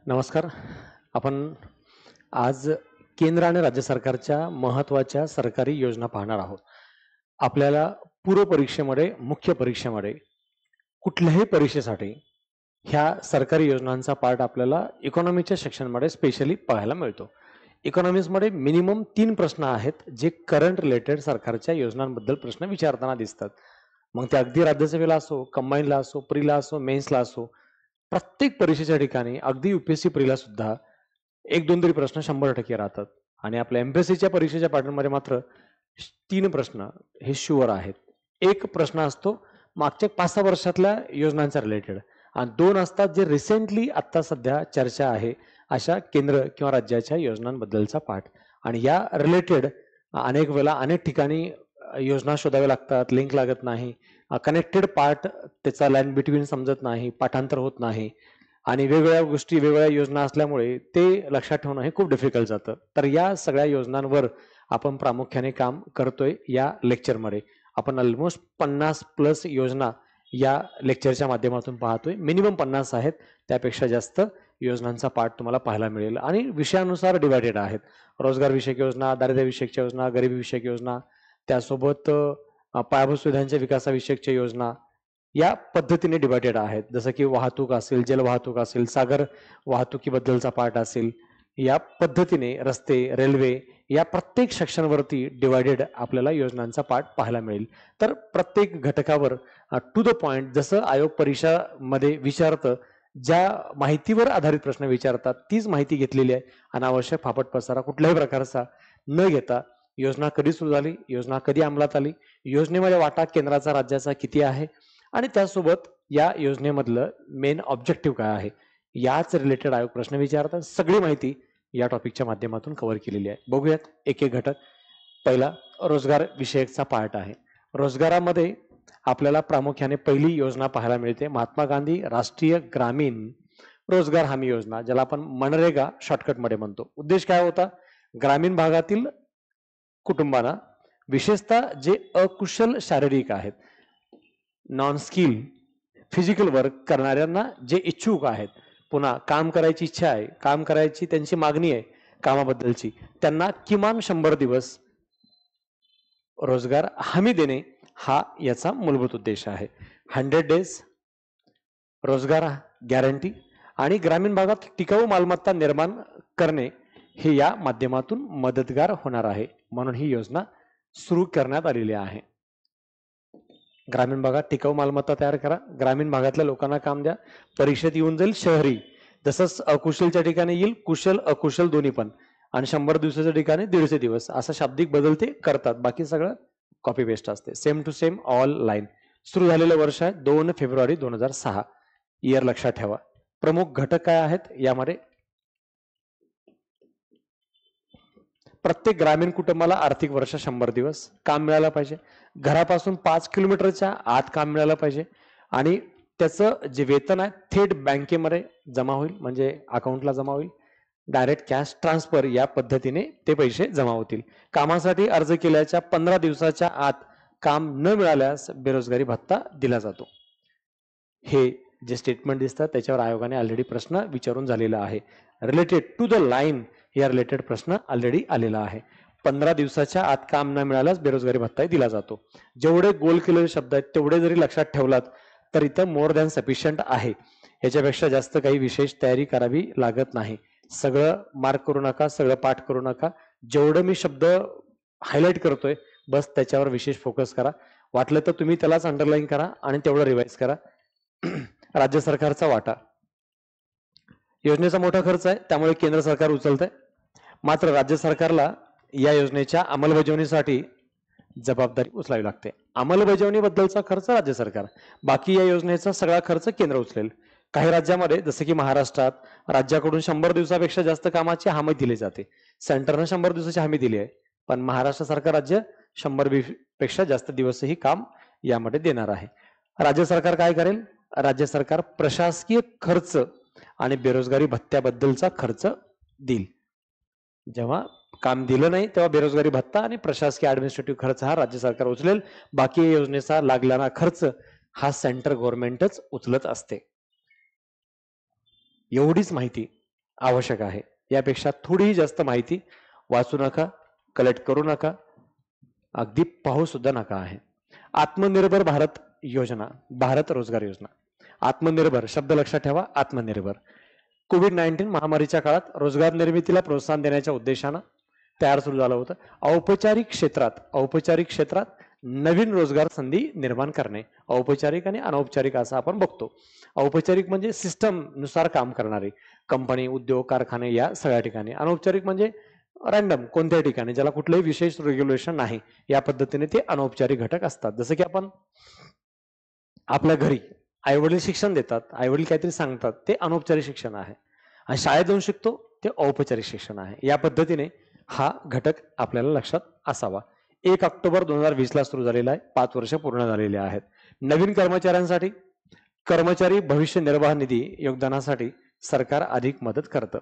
नमस्कार. आपण आज केंद्र आणि राज्य सरकारच्या महत्त्वाच्या सरकारी योजना पाहणार आहोत. आपल्याला पूर्व परीक्षेमध्ये, मुख्य परीक्षेमध्ये कुठल्याही परीक्षेसाठी ह्या सरकारी योजनांचा पार्ट आपल्याला इकॉनॉमीच्या सेक्शनमध्ये स्पेशली पाहायला मिळतो. इकॉनॉमिक्समध्ये मिनिमम 3 प्रश्न आहेत, जे करंट रिलेटेड सरकारच्या योजनांबद्दल प्रश्न विचारताना दिसतात. मग ते अगदी राज्यसभेला असो, कंबाईनला असो, प्रीला असो, मेन्सला असो, प्रत्येक परीक्षेच्या ठिकाणी अगदी यूपीएससी प्रीला सुद्धा 1-2 तरी प्रश्न 100% राहतात आणि आपल्या एमपीएससीच्या परीक्षेच्या पॅटर्नमध्ये मात्र 3 प्रश्न हे शुअर आहेत. एक प्रश्न असतो मागच्या 5-6 वर्षातल्या योजनांचा रिलेटेड आणि 2 असतात जे रिसेंटली आता सध्या चर्चा आहे अशा केंद्र किंवा राज्याच्या योजनांबद्दलचा पाठ आणि या रिलेटेड अनेक वेळेला अनेक ठिकाणी योजना शोधाव्या लागतात, लिंक लागत नाही, कनेक्टेड पार्ट त्याचा लाईन बिटवीन समजत नाही, पाठांतर होत नाही आणि वेगवेगळ्या गोष्टी, वेगवेगळ्या योजना असल्यामुळे ते लक्षात ठेवणं हे खूप डिफिकल्ट जातं. तर या सगळ्या योजनांवर आपण प्रामुख्याने काम करतोय या लेक्चरमध्ये. आपण ऑलमोस्ट 50 प्लस योजना या लेक्चरच्या माध्यमातून पाहतोय. मिनिमम 50 आहेत. त्यापेक्षा जास्त योजनांचा पार्ट तुम्हाला पाहायला मिळेल आणि विषयानुसार डिवायडेड आहेत. रोजगार विषयक योजना, दारिद्र्य विषयक योजना, गरिबी विषयक योजना, त्यासोबत पायाभूत सुविधांच्या विकासाविषयकच्या योजना या पद्धतीने डिवायडेड आहेत. जसं की वाहतूक असेल, जलवाहतूक असेल, सागर वाहतुकीबद्दलचा पार्ट असेल, या पद्धतीने रस्ते, रेल्वे या प्रत्येक सेक्शनवरती डिवायडेड आपल्याला योजनांचा पार्ट पाहायला मिळेल. तर प्रत्येक घटकावर टू द पॉइंट जसं आयोग परीक्षामध्ये विचारतं, ज्या माहितीवर आधारित प्रश्न विचारतात तीच माहिती घेतलेली आहे. अनावश्यक फापट पसारा कुठल्याही प्रकारचा न घेता योजना कधी सुरू झाली, योजना कधी अंमलात आली, योजनेमध्ये वाटा केंद्राचा राज्याचा किती आहे आणि त्यासोबत या योजनेमधलं मेन ऑब्जेक्टिव्ह काय आहे, याच रिलेटेड आयोग प्रश्न विचारतात. सगळी माहिती या टॉपिकच्या माध्यमातून कव्हर केलेली आहे. बघूयात एक एक घटक. पहिला रोजगार विषयकचा पार्ट आहे. रोजगारामध्ये आपल्याला प्रामुख्याने पहिली योजना पाहायला मिळते महात्मा गांधी राष्ट्रीय ग्रामीण रोजगार हमी योजना, ज्याला आपण मनरेगा शॉर्टकटमध्ये म्हणतो. उद्देश काय होता? ग्रामीण भागातील कुटुंबांना, विशेषतः जे अकुशल शारीरिक आहेत, नॉन स्किल फिजिकल वर्क करणाऱ्यांना, जे इच्छुक आहेत, पुन्हा काम करायची इच्छा आहे, काम करायची त्यांची मागणी आहे कामाबद्दलची, त्यांना किमान 100 दिवस रोजगार हमी देणे हा याचा मूलभूत उद्देश आहे. 100 डेज रोजगार गॅरंटी आणि ग्रामीण भागात टिकाऊ मालमत्ता निर्माण करणे हे या माध्यमातून मदतगार होणार आहे. म्हणून ही योजना सुरू करण्यात आलेली आहे. ग्रामीण भागात टिकाऊ मालमत्ता तयार करा, ग्रामीण भागातल्या लोकांना काम द्या. परीक्षेत येऊन जाईल शहरी, जसंच अकुशलच्या ठिकाणी येईल कुशल अकुशल दोन्ही पण, आणि 100 दिवसाच्या ठिकाणी 150 दिवस असा शाब्दिक बदल ते करतात. बाकी सगळं कॉपी पेस्ट असते. Same to same all line. सुरू झालेलं वर्ष आहे 2 फेब्रुवारी 2006. इयर लक्षात ठेवा. प्रमुख घटक काय आहेत यामध्ये? प्रत्येक ग्रामीण कुटुंबाला आर्थिक वर्ष 100 दिवस काम मिळालं पाहिजे. घरापासून 5 किलोमीटरच्या आत काम मिळालं पाहिजे आणि त्याचं जे वेतन आहे थेट बँकेमध्ये जमा होईल, म्हणजे अकाउंटला जमा होईल. डायरेक्ट कॅश ट्रान्सफर या पद्धतीने ते पैसे जमा होतील. कामासाठी अर्ज केल्याच्या 15 दिवसाच्या आत काम न मिळाल्यास बेरोजगारी भत्ता दिला जातो. हे जे स्टेटमेंट दिसतात त्याच्यावर आयोगाने ऑलरेडी प्रश्न विचारून झालेला आहे. रिलेटेड टू द लाईन या रिलेटेड प्रश्न ऑलरेडी आलेला आहे. 15 दिवसाच्या आत काम न मिळाल्यास बेरोजगारी भत्ता दिला जातो. जेवढे गोल केलेले शब्द आहेत तेवढे जरी लक्षात ठेवलात तर इथं मोर दॅन सफिशियंट आहे. याच्यापेक्षा जास्त काही विशेष तयारी करावी लागत नाही. सगळं मार्क करू नका, सगळं पाठ करू नका. जेवढं मी शब्द हायलाइट करतोय बस त्याच्यावर विशेष फोकस करा. वाटलं तर तुम्ही त्यालाच अंडरलाईन करा आणि तेवढं रिवाइज करा. राज्य सरकारचा वाटा. योजनेचा मोठा खर्च आहे त्यामुळे केंद्र सरकार उचलतंय, मात्र राज्य सरकारला या योजनेच्या अंमलबजावणीसाठी जबाबदारी उचलावी लागते. अंमलबजावणीबद्दलचा खर्च राज्य सरकार, बाकी या योजनेचा सगळा खर्च केंद्र उचलेल. काही राज्यामध्ये जसं की महाराष्ट्रात राज्याकडून 100 दिवसापेक्षा जास्त कामाची हमी दिली जाते. सेंटरनं 100 दिवसाची हमी दिली आहे, पण महाराष्ट्रासारखं राज्य 100 पेक्षा जास्त दिवसही काम यामध्ये देणार आहे. राज्य सरकार काय करेल? राज्य सरकार प्रशासकीय खर्च आणि बेरोजगारी भत्त्याबद्दलचा खर्च देईल. जेव्हा काम दिलं नाही तेव्हा बेरोजगारी भत्ता आणि प्रशासकीय ऍडमिनिस्ट्रेटिव्ह खर्च हा राज्य सरकार उचलेल. बाकी योजनेचा लागलेला खर्च हा सेंट्रल गव्हर्नमेंटच उचलत असते. एवढीच माहिती आवश्यक आहे. यापेक्षा थोडीही जास्त माहिती वाचू नका, कलेक्ट करू नका, अगदी पाहू सुद्धा नका आहे. आत्मनिर्भर भारत योजना, भारत रोजगार योजना. आत्मनिर्भर शब्द लक्षात ठेवा, आत्मनिर्भर. कोविड-19 महामारीच्या काळात रोजगार निर्मितीला प्रोत्साहन देण्याच्या उद्देशानं तयार सुरू झालं होतं. औपचारिक क्षेत्रात नवीन रोजगार संधी निर्माण करणे. औपचारिक आणि अनौपचारिक असं आपण बघतो. औपचारिक म्हणजे सिस्टम नुसार काम करणारे कंपनी, उद्योग, कारखाने या सगळ्या ठिकाणी. अनौपचारिक म्हणजे रॅन्डम कोणत्याही ठिकाणी ज्याला कुठलंही विशेष रेग्युलेशन नाही, या पद्धतीने ते अनौपचारिक घटक असतात. जसं की आपण आपल्या घरी आई वडील शिक्षण देतात, आई वडील काहीतरी सांगतात, ते अनौपचारिक शिक्षण आहे. आणि शाळेत जाऊन शिकतो ते औपचारिक शिक्षण आहे. या पद्धतीने हा घटक आपल्याला लक्षात असावा. 1 ऑक्टोबर 2020 ला सुरू झालेला आहे. 5 वर्ष पूर्ण झालेले आहेत. नवीन कर्मचाऱ्यांसाठी कर्मचारी भविष्य निर्वाह निधी योगदानासाठी सरकार अधिक मदत करतं.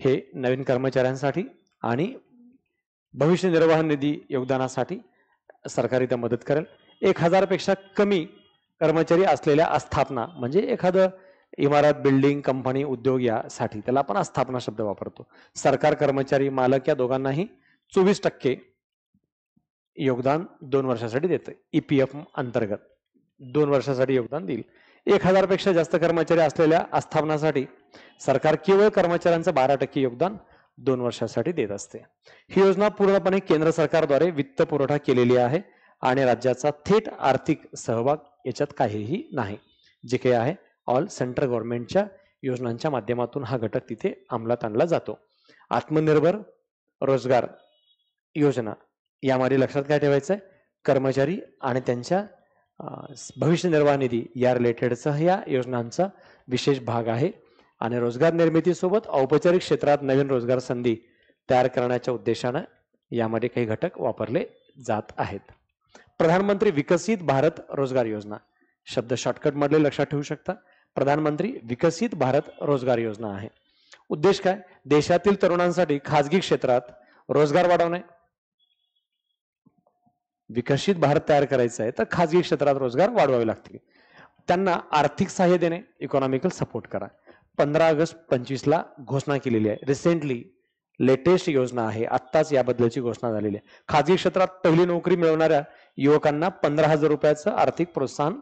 हे नवीन कर्मचाऱ्यांसाठी आणि भविष्य निर्वाह निधी योगदानासाठी सरकार इथं मदत करेल. 1000 पेक्षा कमी कर्मचारी असलेल्या आस्थापना म्हणजे एखादं इमारत, बिल्डिंग, कंपनी, उद्योग यासाठी त्याला आपण आस्थापना शब्द वापरतो. सरकार, कर्मचारी, मालक या दोघांनाही 24% योगदान 2 वर्षासाठी देतं. EPF अंतर्गत 2 वर्षासाठी योगदान देईल. 1000 पेक्षा जास्त कर्मचारी असलेल्या आस्थापनासाठी सरकार केवळ कर्मचाऱ्यांचं 12% योगदान 2 वर्षासाठी देत असते. ही योजना पूर्णपणे केंद्र सरकारद्वारे वित्त पुरवठा केलेली आहे आणि राज्याचा थेट आर्थिक सहभाग याच्यात काहीही नाही. जे काही आहे ऑल सेंट्रल गव्हर्नमेंटच्या योजनांच्या माध्यमातून हा घटक तिथे अंमलात आणला जातो. आत्मनिर्भर रोजगार योजना यामध्ये लक्षात काय ठेवायचं आहे, कर्मचारी आणि त्यांच्या भविष्य निर्वाह निधी या रिलेटेडचा या योजनांचा विशेष भाग आहे आणि रोजगार निर्मितीसोबत औपचारिक क्षेत्रात नवीन रोजगार संधी तयार करण्याच्या उद्देशानं यामध्ये काही घटक वापरले जात आहेत. प्रधानमंत्री विकसित भारत रोजगार योजना शब्द शॉर्टकट मधले लक्षात ठेवू शकता. प्रधानमंत्री विकसित भारत रोजगार योजना आहे. उद्देश काय, देशातील तरुणांसाठी खाजगी क्षेत्रात रोजगार वाढवणे. विकसित भारत तयार करायचं आहे तर खाजगी क्षेत्रात रोजगार वाढवावे लागतील. त्यांना आर्थिक सहाय्य देणे, इकॉनॉमिकल सपोर्ट करा. 15 ऑगस्ट 25 ला घोषणा केलेली आहे. रिसेंटली लेटेस्ट योजना आहे, आत्ताच याबद्दलची घोषणा झालेली आहे. खाजगी क्षेत्रात पहिली नोकरी मिळवणाऱ्या युवकांना 15,000 रुपयाचं आर्थिक प्रोत्साहन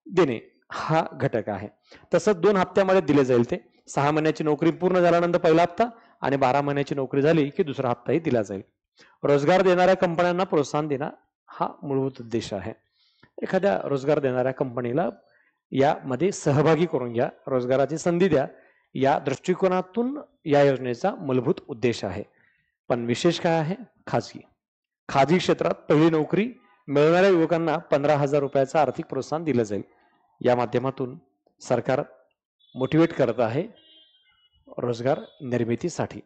देणे हा घटक आहे. तसंच 2 हप्त्यामध्ये दिले जाईल. ते 6 महिन्याची नोकरी पूर्ण झाल्यानंतर पहिला हप्ता आणि 12 महिन्याची नोकरी झाली की दुसरा हप्ताही दिला जाईल. रोजगार देणाऱ्या कंपन्यांना प्रोत्साहन देणं हा मूलभूत उद्देश आहे. एखाद्या रोजगार देणाऱ्या कंपनीला यामध्ये सहभागी करून घ्या, रोजगाराची संधी द्या, या दृष्टिकोनातून या योजनेचा मूलभूत उद्देश आहे. पण विशेष काय आहे, खाजगी क्षेत्रात पहिली नोकरी मिळवणाऱ्या युवकांना 15,000 रुपयाचं आर्थिक प्रोत्साहन दिलं जाईल. या माध्यमातून सरकार मोटिवेट करत आहे रोजगार निर्मितीसाठी.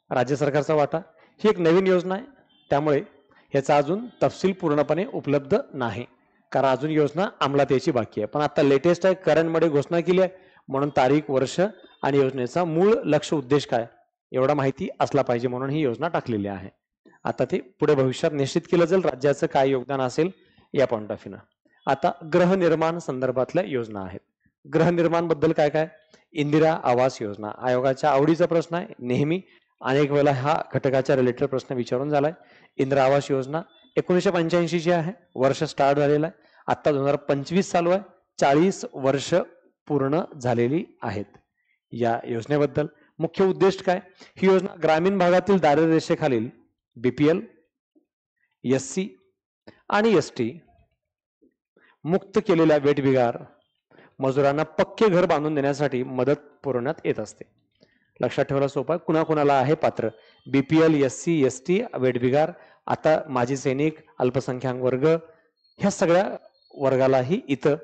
राज्य सरकारचा वाटा ही एक नवीन योजना आहे, त्यामुळे याचा अजून तपशील पूर्णपणे उपलब्ध नाही, कारण अजून योजना अंमलात यायची बाकी आहे. पण आता लेटेस्ट आहे, करंटमध्ये घोषणा केली आहे, म्हणून तारीख, वर्ष आणि योजनेचा मूळ लक्ष उद्देश काय एवढा माहिती असला पाहिजे म्हणून ही योजना टाकलेली आहे. आता ते पुढे भविष्यात निश्चित केलं जाईल राज्याचं काय योगदान असेल या पॉइंट ऑफ व्ह्यूनं. आता गृहनिर्माण संदर्भातल्या योजना आहेत. गृहनिर्माण बद्दल काय काय, इंदिरा आवास योजना आयोगाच्या आवडीचा प्रश्न आहे. नेहमी अनेक वेळेला हा घटकाच्या रिलेटेड प्रश्न विचारून झालाय. इंदिरा आवास योजना 1985 ची आहे, वर्ष स्टार्ट झालेलं आहे. आता 2025 चालू आहे, 40 वर्ष पूर्ण झालेली आहेत. या योजनेबद्दल मुख्य उद्देश काय, ही योजना ग्रामीण भागातील दारिद्र्य रेषेखालील BPL, SC आणि ST मुक्त केलेल्या वेठबिगार मजुरांना पक्के घर बांधून देण्यासाठी मदत पुरवण्यात येत असते. लक्षात ठेवायला सोपं आहे, कुणाकुणाला आहे पात्र, BPL, SC, ST, वेठबिगार, आता माजी सैनिक, अल्पसंख्याक वर्ग, ह्या सगळ्या वर्गालाही इथं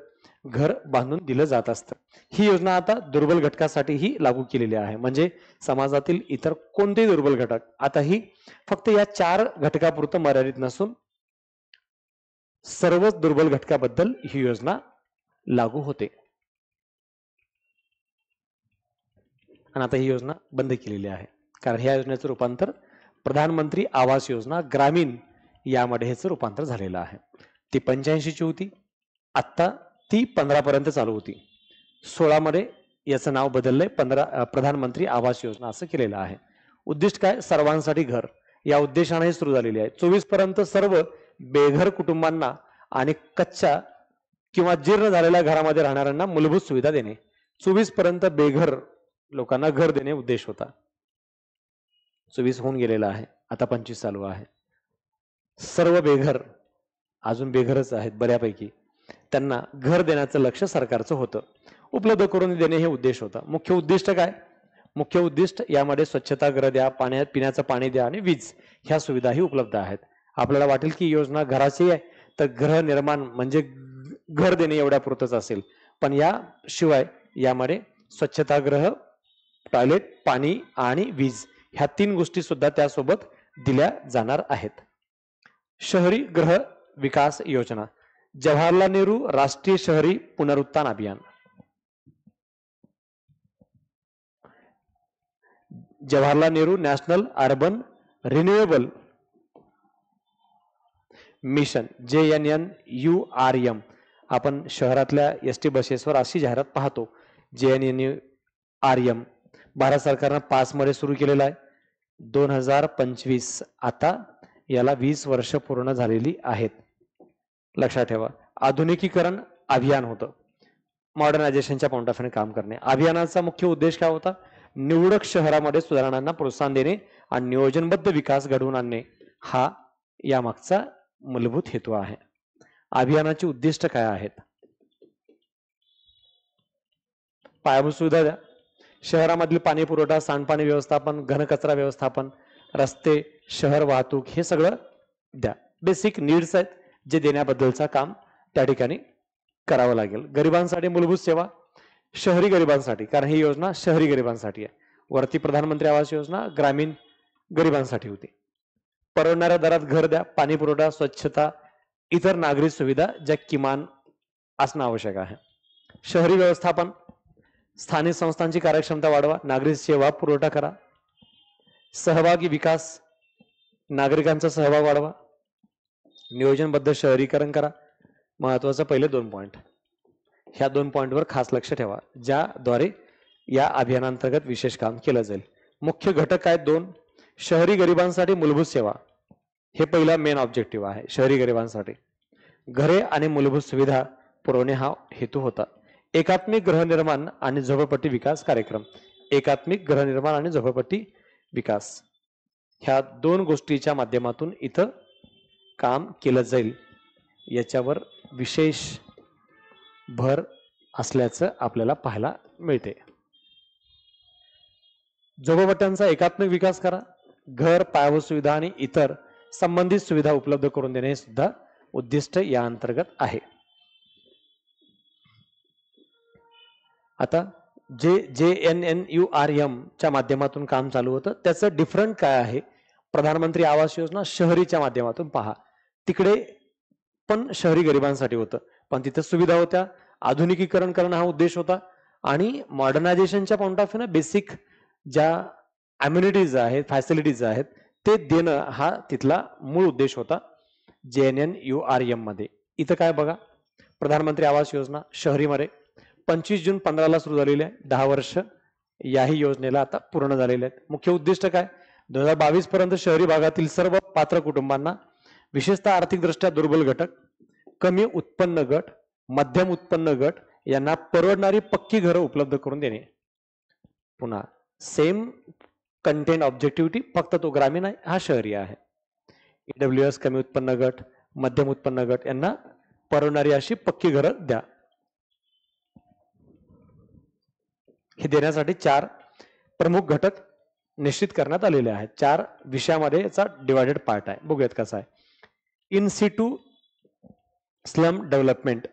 घर बांधून दिलं जात असतं. ही योजना आता दुर्बल घटकासाठीही लागू केलेली आहे. म्हणजे समाजातील इतर कोणतेही दुर्बल घटक, आता ही फक्त या 4 घटकापुरतं मर्यादित नसून सर्वच दुर्बल घटकाबद्दल ही योजना लागू होते. आणि आता ही योजना बंद केलेली आहे, कारण ह्या योजनेचं रूपांतर प्रधानमंत्री आवास योजना ग्रामीण यामध्ये ह्याचं रूपांतर झालेलं आहे. ती 85 ची होती, आता ती 15 पर्यंत चालू होती. 16 मध्ये याचं नाव बदललंय प्रधानमंत्री आवास योजना असं केलेलं आहे. उद्दिष्ट काय? सर्वांसाठी घर या उद्देशाने सुरू झालेली आहे. 24 पर्यंत सर्व बेघर कुटुंबांना आणि कच्च्या किंवा जीर्ण झालेल्या घरामध्ये राहणाऱ्यांना मूलभूत सुविधा देणे. 24 पर्यंत बेघर लोकांना घर देणे उद्देश होता. 24 होऊन गेलेला आहे, आता 25 चालू आहे. सर्व बेघर अजून बेघरच आहेत बऱ्यापैकी, त्यांना घर देण्याचं लक्ष सरकारचं होतं. उपलब्ध करून देणे हे उद्देश होता. मुख्य उद्दिष्ट काय? मुख्य उद्दिष्ट यामध्ये स्वच्छतागृह द्या, पिण्याचं पाणी द्या आणि वीज ह्या सुविधाही उपलब्ध आहेत. आपल्याला वाटेल की योजना घराची आहे तर गृह निर्माण म्हणजे घर देणे एवढ्या पुरतच असेल, पण याशिवाय यामध्ये स्वच्छतागृह, टॉयलेट, पाणी आणि वीज ह्या 3 गोष्टी सुद्धा त्यासोबत दिल्या जाणार आहेत. शहरी गृह विकास योजना, जवाहरलाल नेहरू राष्ट्रीय शहरी पुनरुत्थान अभियान. Jawaharlal Nehru national urban renewable mission JNNURM. आपण शहरातल्या ST बसेसवर अशी जाहिरात पाहतो JNNURM. भारत सरकारनं 5 मध्ये सुरू केलेला आहे. 2025 आता याला 20 वर्ष पूर्ण झालेली आहेत. लक्षात ठेवा, आधुनिकीकरण अभियान होतं, मॉडर्नायझेशनच्या पॉइंट ऑफ व्ह्यू काम करणे. अभियानाचा मुख्य उद्देश काय होता? निवडक शहरामध्ये सुधारणांना प्रोत्साहन देणे आणि नियोजनबद्ध विकास घडवून आणणे हा यामागचा मूलभूत हेतू आहे. अभियानाची उद्दिष्ट काय आहेत? पायाभूत सुविधा द्या, शहरामधील पाणी पुरवठा, सांडपाणी व्यवस्थापन, घनकचरा व्यवस्थापन, रस्ते, शहर वाहतूक हे सगळं द्या. बेसिक नीड्स आहेत जे देण्याबद्दलचं काम त्या ठिकाणी करावं लागेल. गरिबांसाठी मूलभूत सेवा, शहरी गरिबांसाठी, कारण ही योजना शहरी गरिबांसाठी आहे. वरती प्रधानमंत्री आवास योजना ग्रामीण गरिबांसाठी होती. परवडणाऱ्या दरात घर द्या, पाणी पुरवठा, स्वच्छता, इतर नागरिक सुविधा ज्या किमान असणं आवश्यक आहे. शहरी व्यवस्थापन, स्थानिक संस्थांची कार्यक्षमता वाढवा, नागरिक सेवा पुरवठा करा, सहभागी विकास, नागरिकांचा सहभाग वाढवा, नियोजनबद्ध शहरीकरण करा. महत्वाचं पहिले 2 पॉइंट, ह्या 2 पॉइंटवर खास लक्ष ठेवा, ज्याद्वारे या अभियानांतर्गत विशेष काम केलं जाईल. मुख्य घटक आहेत 2. शहरी गरिबांसाठी मूलभूत सेवा, हे पहिला मेन ऑब्जेक्टिव्ह आहे. शहरी गरिबांसाठी घरे आणि मूलभूत सुविधा पुरवणे हा हेतू होता. एकात्मिक गृहनिर्माण आणि झोपडपट्टी विकास कार्यक्रम, एकात्मिक गृहनिर्माण आणि झोपडपट्टी विकास ह्या 2 गोष्टीच्या माध्यमातून इथं काम केलं जाईल, याच्यावर विशेष भर असल्याचं आपल्याला पाहायला मिळते. झोपडपट्ट्यांचा एकात्मिक विकास करा, घर, पायाभूत सुविधा आणि इतर संबंधित सुविधा उपलब्ध करून देणे हे सुद्धा उद्दिष्ट या अंतर्गत आहे. आता JNNURM च्या माध्यमातून काम चालू होतं, त्याचं डिफरंट काय आहे? प्रधानमंत्री आवास योजना शहरीच्या माध्यमातून पहा, तिकडे पण शहरी गरिबांसाठी होतं, पण तिथे सुविधा होत्या, आधुनिकीकरण करणं हा उद्देश होता आणि मॉडर्नायझेशनच्या पॉइंट ऑफ व्ह्यूने बेसिक ज्या अम्युनिटीज आहेत, फॅसिलिटीज आहेत ते देणं हा तिथला मूळ उद्देश होता JNNURM मध्ये. इथं काय बघा, प्रधानमंत्री आवास योजना शहरीमध्ये 25 जून 15 सुरू झालेली आहे. 10 वर्ष याही योजनेला आता पूर्ण झालेले आहेत. मुख्य उद्दिष्ट काय? 2022 पर्यंत शहरी भागातील सर्व पात्र कुटुंबांना, विशेषतः आर्थिकदृष्ट्या दुर्बल घटक, कमी उत्पन्न गट, मध्यम उत्पन्न गट यांना परवडणारी पक्की घरं उपलब्ध करून देणे. पुन्हा सेम कंटेंट ऑब्जेक्टिव्हिटी, फक्त तो ग्रामीण आहे, हा शहरी आहे. EWS कमी उत्पन्न गट, मध्यम उत्पन्न गट यांना परवडणारी अशी पक्की घरं द्या. हे देण्यासाठी 4 प्रमुख घटक निश्चित करण्यात आलेले आहेत. 4 विषयामध्ये याचा डिवायडेड पार्ट आहे. बघूयात कसा आहे. इन सिटू स्लम डेव्हलपमेंट,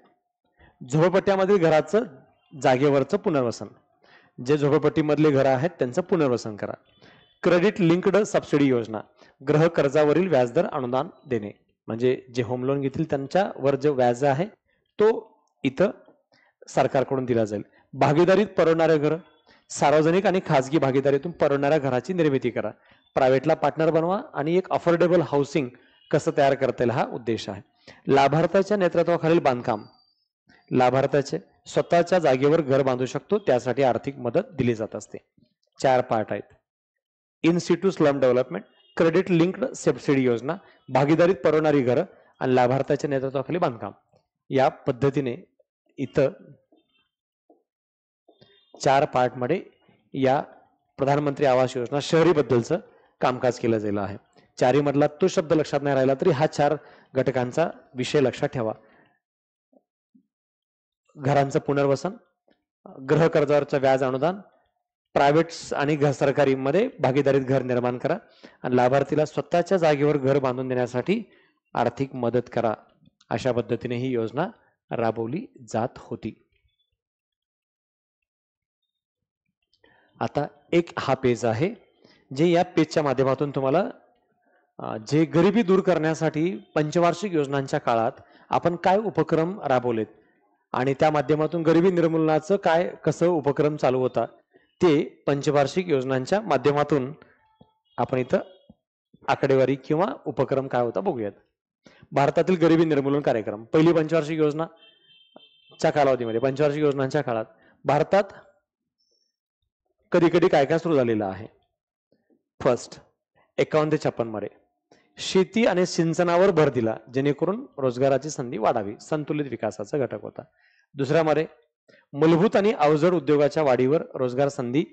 झोपडपट्ट्यामधील घराचं जागेवरचं पुनर्वसन, जे झोपडपट्टीमधले घरं आहेत त्यांचं पुनर्वसन करा. क्रेडिट लिंक्ड सबसिडी योजना, गृह कर्जावरील व्याजदर अनुदान देणे, म्हणजे जे होम लोन घेतील त्यांच्यावर जो व्याज आहे तो इथं सरकारकडून दिला जाईल. भागीदारीत परवडणारे घर, सार्वजनिक आणि खासगी भागीदारीतून परवडणाऱ्या घराची निर्मिती करा. प्रायव्हेटला पार्टनर बनवा आणि एक अफोर्डेबल हाऊसिंग कसं तयार करता येईल हा उद्देश आहे. लाभार्थ्याच्या नेतृत्वाखालील बांधकाम, लाभार्थ्याचे स्वतःच्या जागेवर घर बांधू शकतो, त्यासाठी आर्थिक मदत दिली जात असते. 4 पार्ट आहेत. In Situ slum development, credit linked subsidy योजना, भागीदारीत परवणारी घरं आणि लाभार्थ्याच्या नेतृत्वाखाली बांधकाम. या पद्धतीने इथं 4 पार्ट मध्ये या प्रधानमंत्री आवास योजना शहरी बद्दलचं कामकाज केलं गेलं आहे. 4 मधला तो शब्द लक्षात नाही राहिला तरी हा 4 घटकांचा विषय लक्षात ठेवा. घरांचं पुनर्वसन, गृह कर्जावरचं व्याज अनुदान, प्रायव्हेट आणि सरकारी मध्ये भागीदारीत घर निर्माण करा आणि लाभार्थीला स्वतःच्या जागेवर घर बांधून देण्यासाठी आर्थिक मदत करा. अशा पद्धतीने ही योजना राबवली जात होती. आता एक हा पेज आहे जे या पेजच्या माध्यमातून तुम्हाला जे गरिबी दूर करण्यासाठी पंचवार्षिक योजनांच्या काळात आपण काय उपक्रम राबवलेत आणि त्या माध्यमातून गरिबी निर्मूलनाचं काय कसं उपक्रम चालू होता ते पंचवार्षिक योजनांच्या माध्यमातून आपण इथं आकडेवारी किंवा उपक्रम काय होता बघूयात. भारतातील गरिबी निर्मूलन कार्यक्रम, पहिली पंचवार्षिक योजनाच्या कालावधीमध्ये पंचवार्षिक योजनांच्या काळात भारतात कधी कधी काय काय सुरू झालेलं आहे. फर्स्ट 51 ते 56 मध्ये शेती आणि सिंचनावर भर दिला जेणेकरून रोजगाराची संधी वाढावी, संतुलित विकासाचा घटक होता. दुसऱ्यामध्ये मूलभूत आणि अवजड उद्योगाच्या वाढीवर, रोजगार संधी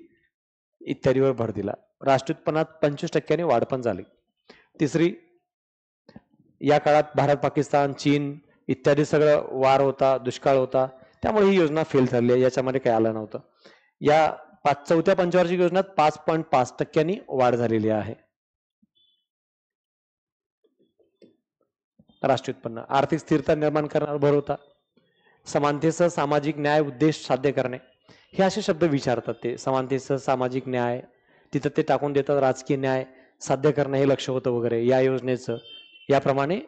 इत्यादीवर भर दिला. राष्ट्रीय उत्पन्नात 25% वाढ पण झाली. तिसरी, या काळात भारत, पाकिस्तान, चीन इत्यादी सगळं वार होता, दुष्काळ होता, त्यामुळे ही योजना फेल ठरली. याच्यामध्ये काही आलं नव्हतं. या चौथ्या पंचवार्षिक योजनेत 5.5% वाढ झालेली आहे. राष्ट्रीय उत्पन्न, आर्थिक स्थिरता निर्माण करण्यावर भर होता. समानतेसह सामाजिक न्याय उद्देश साध्य करणे, हे असे शब्द विचारतात ते. समानतेसह सामाजिक न्याय, तिथं ते टाकून देतात राजकीय न्याय साध्य करणे हे लक्ष होतं वगैरे या योजनेचं. याप्रमाणे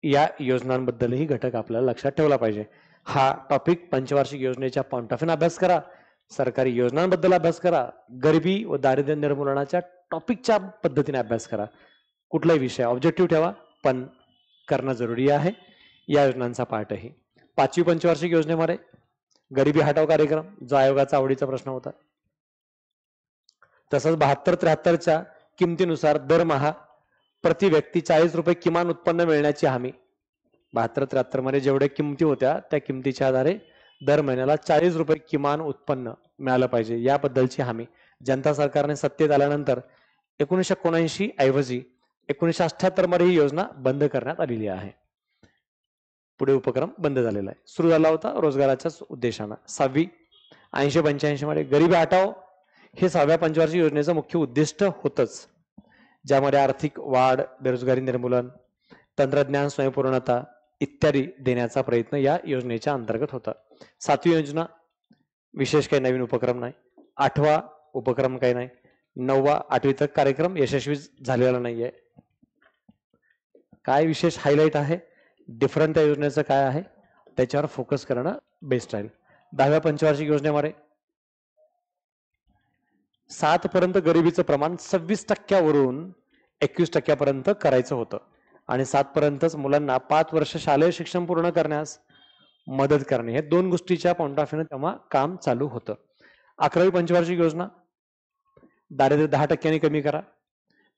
या योजनांबद्दलही घटक आपल्याला लक्षात ठेवला पाहिजे. हा टॉपिक पंचवार्षिक योजनेच्या पॉइंट ऑफ व्ह्यू अभ्यास करा, सरकारी योजनांबद्दल अभ्यास करा, गरिबी व दारिद्र्य निर्मूलनाच्या टॉपिकच्या पद्धतीने अभ्यास करा. कुठलाही विषय ऑब्जेक्टिव्ह ठेवा, पण करणं जरुरी आहे. या योजनांचा पार्टही 5वी पंचवार्षिक योजनेमध्ये गरिबी हटाव कार्यक्रम, जो आयोगाचा आवडीचा प्रश्न होता. तसंच 72-73च्या किमतीनुसार दरमहा प्रति व्यक्ती 40 रुपये किमान उत्पन्न मिळण्याची हमी. 72-73 मध्ये जेवढ्या किमती होत्या त्या किमतीच्या आधारे दर महिन्याला 40 रुपये किमान उत्पन्न मिळालं पाहिजे, याबद्दलची हमी जनता सरकारने सत्तेत आल्यानंतर 1979 ऐवजी 1978 मध्ये ही योजना बंद करण्यात आलेली आहे. पुढे उपक्रम बंद झालेला आहे. सुरू झाला होता रोजगाराच्याच उद्देशानं. 6वी 80-85 मध्ये गरिबी हटाव हे 6व्या पंचवार्षिक योजनेचं मुख्य उद्दिष्ट होतच, ज्यामध्ये आर्थिक वाढ, बेरोजगारी निर्मूलन, तंत्रज्ञान स्वयंपूर्णता इत्यादी देण्याचा प्रयत्न या योजनेच्या अंतर्गत होता. 7वी योजना विशेष काही नवीन उपक्रम नाही. 8वा उपक्रम काही नाही. 9वा 8वी तक कार्यक्रम यशस्वी झालेला नाहीये. काय विशेष हायलाइट आहे, डिफरंट त्या योजनेचं काय आहे त्याच्यावर फोकस करणं बेस्ट राहील. 10व्या पंचवार्षिक योजनेमध्ये 7 पर्यंत गरिबीचं प्रमाण 26% 21% पर्यंत करायचं होतं आणि 7 पर्यंतच मुलांना 5 वर्ष शालेय शिक्षण पूर्ण करण्यास मदत करणे, हे 2 गोष्टीच्या पॉइंट ऑफ व्ह्यूने तेव्हा काम चालू होतं. 11वी पंचवार्षिक योजना दारिद्र्य 10% कमी करा,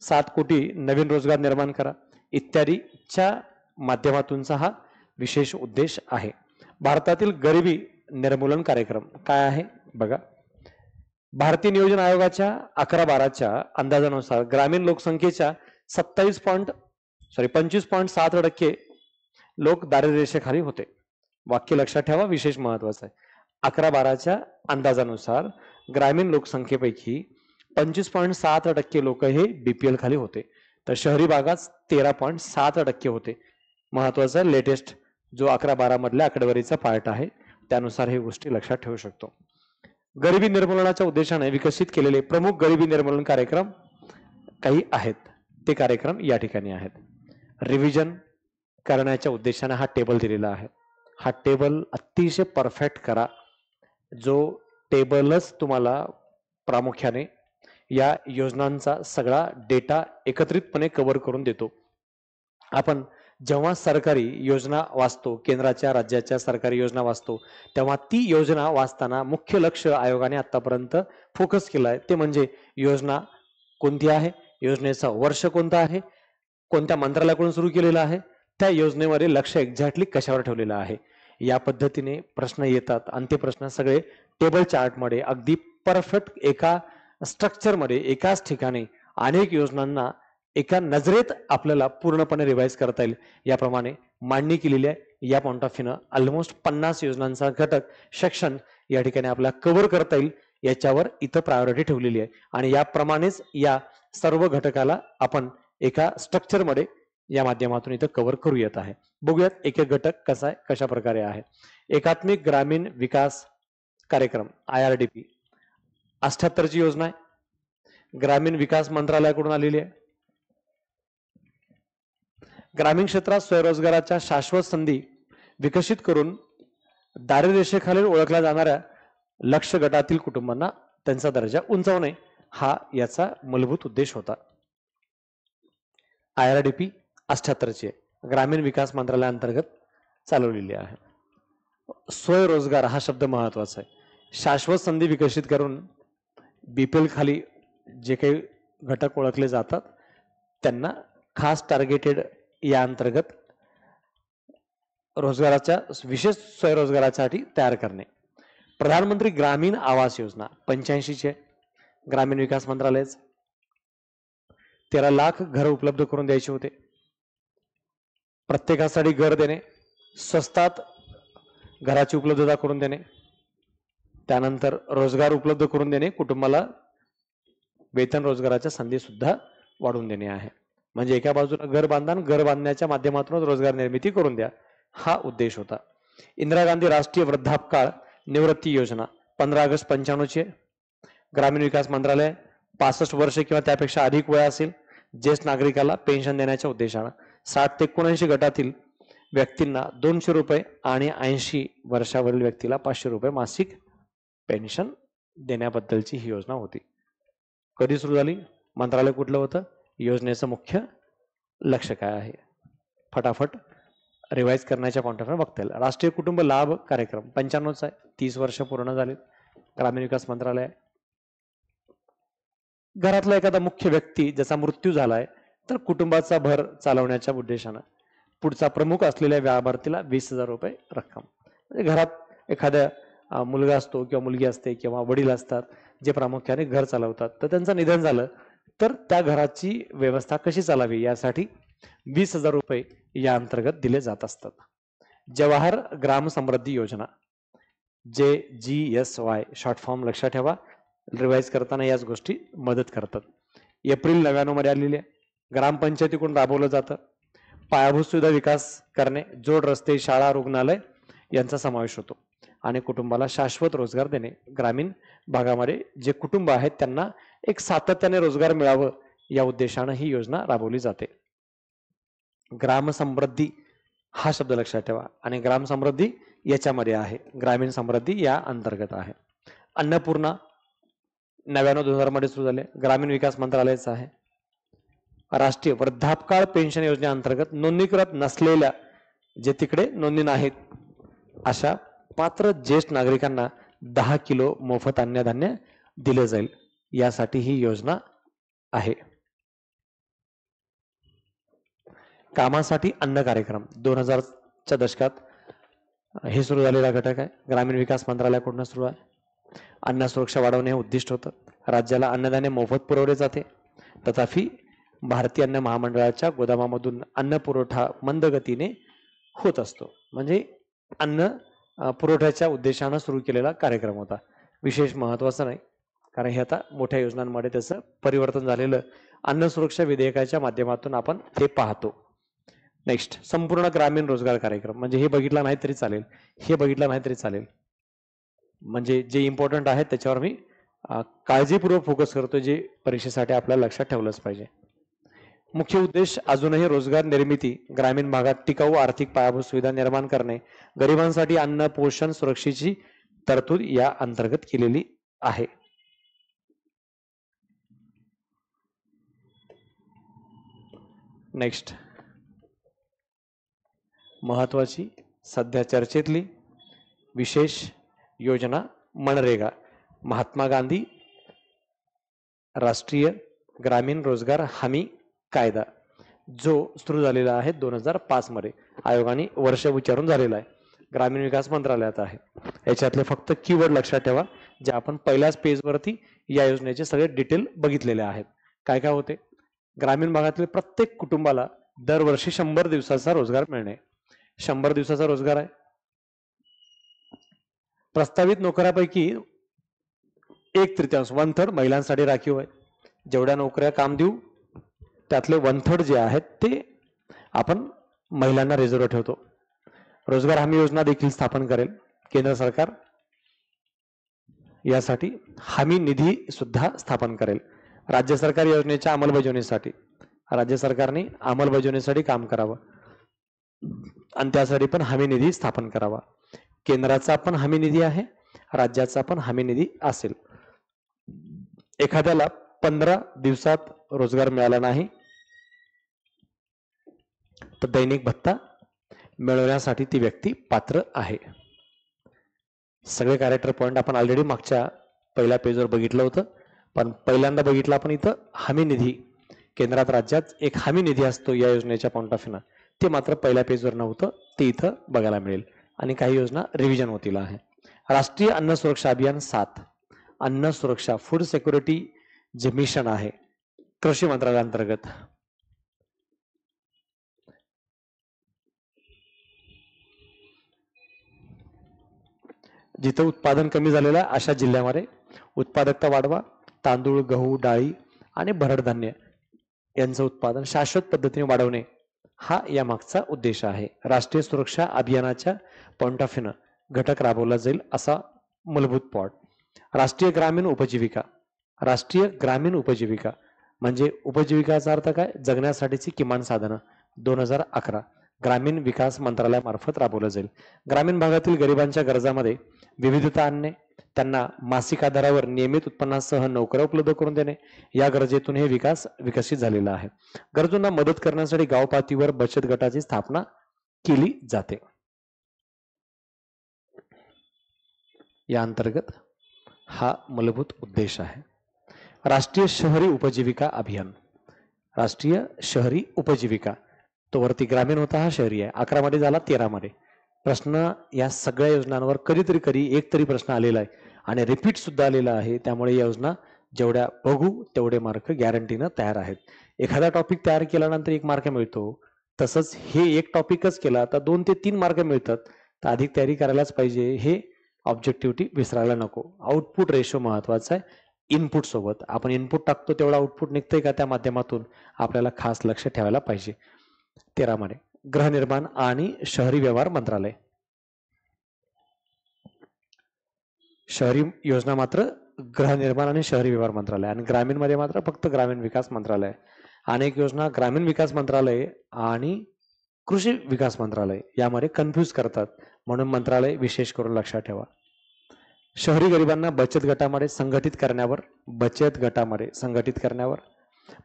7 कोटी नवीन रोजगार निर्माण करा इत्यादीच्या माध्यमातूनचा हा विशेष उद्देश आहे. भारतातील गरिबी निर्मूलन कार्यक्रम काय आहे बघा. भारतीय नियोजन आयोगाच्या 11-12च्या अंदाजानुसार ग्रामीण लोकसंख्येच्या 25.7% लोक दारिद्र्य रेषेखाली होते. वाक्य लक्षात ठेवा, विशेष महत्वाचं आहे. 11-12च्या अंदाजानुसार ग्रामीण लोकसंख्येपैकी 25.7% लोक हे बीपीएल खाली होते, तर शहरी भागात 13.7% होते. महत्वाचा लेटेस्ट जो 11-12 मधल्या आकडेवारीचा पार्ट आहे त्यानुसार हे गोष्टी लक्षात ठेवू शकतो. गरिबी निर्मूलनाच्या उद्देशाने विकसित केलेले प्रमुख गरिबी निर्मूलन कार्यक्रम काही आहेत. ते कार्यक्रम या ठिकाणी आहेत. रिव्हिजन करण्याच्या उद्देशाने हा टेबल दिलेला आहे. हा टेबल अतिशय परफेक्ट करा. जो टेबलच तुम्हाला प्रामुख्याने या योजनांचा सगळा डेटा एकत्रितपणे कव्हर करून देतो. आपण जेव्हा सरकारी योजना वाचतो, केंद्राच्या राज्याच्या सरकारी योजना वाचतो, तेव्हा ती योजना वाचताना मुख्य लक्ष आयोगाने आतापर्यंत फोकस केलं आहे ते म्हणजे योजना कोणती आहे, योजनेचं वर्ष कोणतं आहे, कोणत्या मंत्रालयाकडून सुरू केलेलं आहे, त्या योजनेमध्ये लक्ष एक्झॅक्टली कशावर ठेवलेलं आहे. या पद्धतीने प्रश्न येतात आणि ते प्रश्न सगळे टेबल चार्टमध्ये अगदी परफेक्ट एका स्ट्रक्चरमध्ये एकाच ठिकाणी अनेक योजनांना एका नजरेत आपल्याला पूर्णपणे रिवाइज करता येईल याप्रमाणे मांडणी केलेली आहे. या पॉइंट ऑफ व्ह्यूनं ऑलमोस्ट 50 योजनांचा घटक सेक्शन या ठिकाणी आपल्याला कव्हर करता येईल याच्यावर इथं प्रायोरिटी ठेवलेली आहे आणि याप्रमाणेच या सर्व घटकाला आपण एका स्ट्रक्चरमध्ये या माध्यमातून इथं कव्हर करू येत आहे. बघूयात एक एक घटक कसा आहे, कशा प्रकारे आहे. एकात्मिक ग्रामीण विकास कार्यक्रम IRDP 78 ची योजना आहे, ग्रामीण विकास मंत्रालयाकडून आलेली आहे. ग्रामीण क्षेत्रात स्वयंरोजगाराच्या शाश्वत संधी विकसित करून दारिद्र्यरेषेखालील ओळखल्या जाणाऱ्या लक्ष्य गटातील कुटुंबांना त्यांचा दर्जा उंचावणे हा याचा मूलभूत उद्देश होता. IRDP 78 ची ग्रामीण विकास मंत्रालयाअंतर्गत चालवलेली आहे. स्वयंरोजगार हा शब्द महत्वाचा आहे. शाश्वत संधी विकसित करून BPL खाली जे काही घटक ओळखले जातात त्यांना खास टार्गेटेड या अंतर्गत रोजगाराच्या विशेष स्वयंरोजगारासाठी तयार करणे. प्रधानमंत्री ग्रामीण आवास योजना 85 चे ग्रामीण विकास मंत्रालयाच 13 लाख घर उपलब्ध करून द्यायचे होते. प्रत्येकासाठी घर देणे, स्वस्तात घराची उपलब्धता करून देणे, त्यानंतर रोजगार उपलब्ध करून देणे, कुटुंबाला वेतन रोजगाराच्या संधी सुद्धा वाढवून देणे आहे. म्हणजे एका बाजूला घर बांधा, घर बांधण्याच्या माध्यमातून रोजगार निर्मिती करून द्या हा उद्देश होता. इंदिरा गांधी राष्ट्रीय वृद्धापकाळ निवृत्ती योजना 15 ऑगस्ट 95 ची ग्रामीण विकास मंत्रालय 65 वर्ष किंवा त्यापेक्षा अधिक वय असेल ज्येष्ठ नागरिकाला पेन्शन देण्याच्या उद्देशानं 60 ते 79 गटातील व्यक्तींना 200 रुपये आणि 80 वर्षावरील व्यक्तीला 500 रुपये मासिक पेन्शन देण्याबद्दलची ही योजना होती. कधी सुरू झाली, मंत्रालय कुठलं होतं, योजनेचं मुख्य लक्ष काय आहे, फटाफट रिवाइज करण्याच्या पॉइंट ऑफ व्ह्यू बघता येईल. राष्ट्रीय कुटुंब लाभ कार्यक्रम 95 आहे, 30 वर्ष पूर्ण झाले, ग्रामीण विकास मंत्रालय. घरातला एखादा मुख्य व्यक्ती ज्याचा मृत्यू झालाय तर कुटुंबाचा भर चालवण्याच्या उद्देशानं पुढचा प्रमुख असलेल्या लाभार्थीला 20,000 रुपये रक्कम. म्हणजे घरात एखाद्या मुलगा असतो किंवा मुलगी असते किंवा वडील असतात जे प्रामुख्याने घर चालवतात, तर त्यांचं निधन झालं तर त्या घराची व्यवस्था कशी चालावी यासाठी 20,000 रुपये या अंतर्गत दिले जात असतात. जवाहर ग्राम समृद्धी योजना JGSY शॉर्ट फॉर्म लक्षात ठेवा, रिवाइज करताना याच गोष्टी मदत करतात. एप्रिल 99 मध्ये आलेली आहे. ग्रामपंचायतीकडून राबवलं जातं. पायाभूत सुविधा विकास करणे, जोड रस्ते, शाळा, रुग्णालय यांचा समावेश होतो आणि कुटुंबाला शाश्वत रोजगार देणे. ग्रामीण भागामध्ये जे कुटुंब आहेत त्यांना एक सातत्याने रोजगार मिळावं या उद्देशानं ही योजना राबवली जाते. ग्राम समृद्धी हा शब्द लक्षात ठेवा आणि ग्राम समृद्धी याच्यामध्ये आहे, ग्रामीण समृद्धी या अंतर्गत आहे. अन्नपूर्णा 99-2000 मध्ये सुरू झाले, ग्रामीण विकास मंत्रालयाचं आहे. राष्ट्रीय वृद्धापकाळ पेन्शन योजनेअंतर्गत नोंदणीकृत नसलेल्या जे तिकडे नोंदणी नाहीत अशा पात्र ज्येष्ठ नागरिकांना 10 किलो मोफत अन्नधान्य दिले जाईल, यासाठी ही योजना आहे. कामासाठी अन्न कार्यक्रम 2000च्या दशकात हे सुरू झालेला घटक आहे, ग्रामीण विकास मंत्रालयाकडून सुरू आहे. अन्न सुरक्षा वाढवणे हे उद्दिष्ट होतं. राज्याला अन्नधान्य मोफत पुरवले जाते, तथापि भारतीय अन्न महामंडळाच्या गोदामामधून अन्न पुरवठा मंद गतीने होत असतो. म्हणजे अन्न पुरवठ्याच्या उद्देशानं सुरू केलेला कार्यक्रम होता. विशेष महत्वाचं नाही, कारण हे आता मोठ्या योजनांमध्ये त्याचं परिवर्तन झालेलं अन्न सुरक्षा विधेयकाच्या माध्यमातून आपण ते पाहतो. नेक्स्ट, संपूर्ण ग्रामीण रोजगार कार्यक्रम. म्हणजे हे बघितलं नाही तरी चालेल, हे बघितलं नाही तरी चालेल, म्हणजे जे इम्पॉर्टंट आहे त्याच्यावर मी काळजीपूर्वक फोकस करतो, जे परीक्षेसाठी आपल्याला लक्षात ठेवलंच पाहिजे. मुख्य उद्देश अजूनही रोजगार निर्मिती, ग्रामीण भागात टिकाऊ आर्थिक पायाभूत सुविधा निर्माण करणे, गरिबांसाठी अन्न पोषण सुरक्षेची तरतूद या अंतर्गत केलेली आहे. नेक्स्ट, महत्वाची सध्या चर्चेतली विशेष योजना मनरेगा, महात्मा गांधी राष्ट्रीय ग्रामीण रोजगार हमी कायदा, जो सुरू झालेला आहे 2005 मध्ये. आयोगाने वर्ष विचारून झालेला आहे. ग्रामीण विकास मंत्रालयात आहे. याच्यातले फक्त कीवर्ड लक्षात ठेवा, जे आपण पहिल्याच पेजवरती या योजनेचे सगळे डिटेल बघितलेले आहेत. काय काय होते? ग्रामीण भागातील प्रत्येक कुटुंबाला दरवर्षी 100 दिवसाचा रोजगार मिळणे. 100 दिवसाचा रोजगार आहे. प्रस्तावित नोकऱ्यापैकी 1/3 1/3 महिलांसाठी राखीव आहे. जेवढ्या नोकऱ्या काम देऊ त्यातले 1/3 जे आहेत ते आपण महिलांना रिझर्व्ह ठेवतो. रोजगार हमी योजना देखील स्थापन करेल केंद्र सरकार. यासाठी हमी निधी सुद्धा स्थापन करेल. राज्य सरकार योजनेच्या अंमलबजावणीसाठी राज्य सरकारने अंमलबजावणीसाठी काम करावं आणि त्यासाठी पण हमी निधी स्थापन करावा. केंद्राचा पण हमी निधी आहे, राज्याचा पण हमी निधी असेल. एखाद्याला 15 दिवसात रोजगार मिळाला नाही तर दैनिक भत्ता मिळवण्यासाठी ती व्यक्ती पात्र आहे. सगळे कॅरेक्टर पॉइंट आपण ऑलरेडी मागच्या पहिल्या पेजवर बघितलं होतं, पण पहिल्यांदा बघितलं आपण इथं हमी निधी. केंद्रात राज्यात एक हमी निधी असतो या योजनेच्या पॉइंट ऑफ व्ह्यूनं, ते मात्र पहिल्या पेजवर नव्हतं, ते इथं बघायला मिळेल. आणि काही योजना रिव्हिजन होतील आहे. राष्ट्रीय अन्न सुरक्षा अभियान 7, अन्न सुरक्षा फूड सिक्युरिटी जे मिशन आहे कृषी मंत्रालयाअंतर्गत. जिथं उत्पादन कमी झालेलं आहे अशा जिल्ह्यामध्ये उत्पादकता वाढवा. तांदूळ, गहू, डाळी आणि भरड धान्य यांचं उत्पादन शाश्वत पद्धतीने वाढवणे हा या मागचा उद्देश आहे. राष्ट्रीय सुरक्षा अभियानाच्या पॉइंट ऑफ व्ह्यूनं घटक राबवला जाईल असा मूलभूत पॉट. राष्ट्रीय ग्रामीण उपजीविका. राष्ट्रीय ग्रामीण उपजीविका म्हणजे उपजीविकाचा अर्थ काय? जगण्यासाठीची किमान साधनं. 2011 ग्रामीण विकास मंत्रालयामार्फत राबवलं जाईल. ग्रामीण भागातील गरिबांच्या गरजामध्ये विविधता आणणे, त्यांना मासिक आधारावर नियमित उत्पन्नासह नोकऱ्या उपलब्ध करून देणे, या गरजेतून हे विकास विकसित झालेला आहे. गरजूंना मदत करण्यासाठी गाव पातळीवर बचत गटाची स्थापना केली जाते. या अंतर्गत हा मूलभूत उद्देश आहे. राष्ट्रीय शहरी उपजीविका अभियान. राष्ट्रीय शहरी उपजीविका तो वरती ग्रामीण होता, हा शहरी आहे. 11 मध्ये झाला, 13 मध्ये. प्रश्न या सगळ्या योजनांवर कधी एक तरी प्रश्न आलेला आहे आणि रिपीट सुद्धा आलेला आहे. त्यामुळे या योजना जेवढ्या बघू तेवढे मार्क गॅरंटीनं तयार आहेत. एखादा टॉपिक तयार केल्यानंतर 1 मार्क मिळतो, तसंच हे एक टॉपिकच केला तर 2 ते 3 मार्क मिळतात. तर अधिक तयारी करायलाच पाहिजे. हे ऑब्जेक्टिव्हिटी विसरायला नको. आउटपुट रेशो महत्वाचा आहे. इनपुट सोबत आपण इनपुट टाकतो तेवढा आउटपुट निघतंय का त्या माध्यमातून आपल्याला खास लक्ष ठेवायला पाहिजे. 13 मध्ये गृहनिर्माण आणि शहरी व्यवहार मंत्रालय. शहरी योजना मात्र गृहनिर्माण आणि शहरी व्यवहार मंत्रालय आणि ग्रामीण मध्ये मात्र फक्त ग्रामीण विकास मंत्रालय. अनेक योजना ग्रामीण विकास मंत्रालय आणि कृषी विकास मंत्रालय यामध्ये कन्फ्यूज करतात, म्हणून मंत्रालय विशेष करून लक्षात ठेवा. शहरी गरिबांना बचत गटामध्ये संघटित करण्यावर,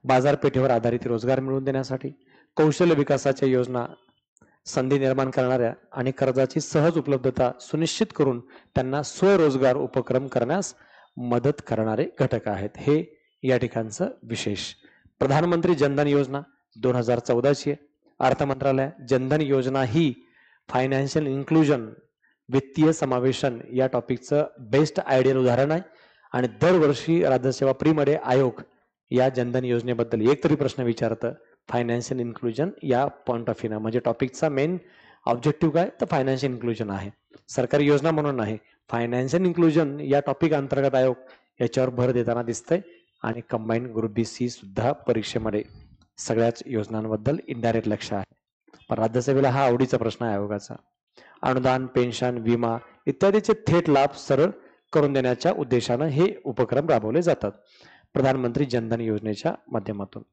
बाजारपेठेवर आधारित रोजगार मिळवून देण्यासाठी, कौशल्य विकासाच्या योजना संधी निर्माण करणाऱ्या आणि कर्जाची सहज उपलब्धता सुनिश्चित करून त्यांना स्वरोजगार उपक्रम करण्यास मदत करणारे घटक आहेत. हे या ठिकाणचं विशेष. प्रधानमंत्री जनधन योजना 2014ची अर्थ मंत्रालय. जनधन योजना ही फायनान्शियल इन्क्लुजन, वित्तीय समावेशन या टॉपिकचं बेस्ट आयडियल उदाहरण आहे आणि दरवर्षी राज्यसेवा प्रीमध्ये आयोग या जनधन योजनेबद्दल एक तरी प्रश्न विचारतं. फायनान्शियल इन्क्लुजन या पॉइंट ऑफ व्ह्यूनं, म्हणजे टॉपिकचा मेन ऑब्जेक्टिव्ह काय तर फायनान्शियल इन्क्लुजन आहे. सरकारी योजना म्हणून आहे, फायनान्शियल इन्क्लुजन या टॉपिक अंतर्गत आयोग याच्यावर भर देताना दिसतंय. आणि कंबाईंड ग्रुप BC सुद्धा परीक्षेमध्ये सगळ्याच योजनांबद्दल इनडायरेक्ट लक्ष आहे. पण राज्यसभेला हा आवडीचा प्रश्न आहे आयोगाचा. अनुदान, पेन्शन, विमा इत्यादीचे थेट लाभ सरळ करून देण्याच्या उद्देशानं हे उपक्रम राबवले जातात प्रधानमंत्री जनधन योजनेच्या माध्यमातून.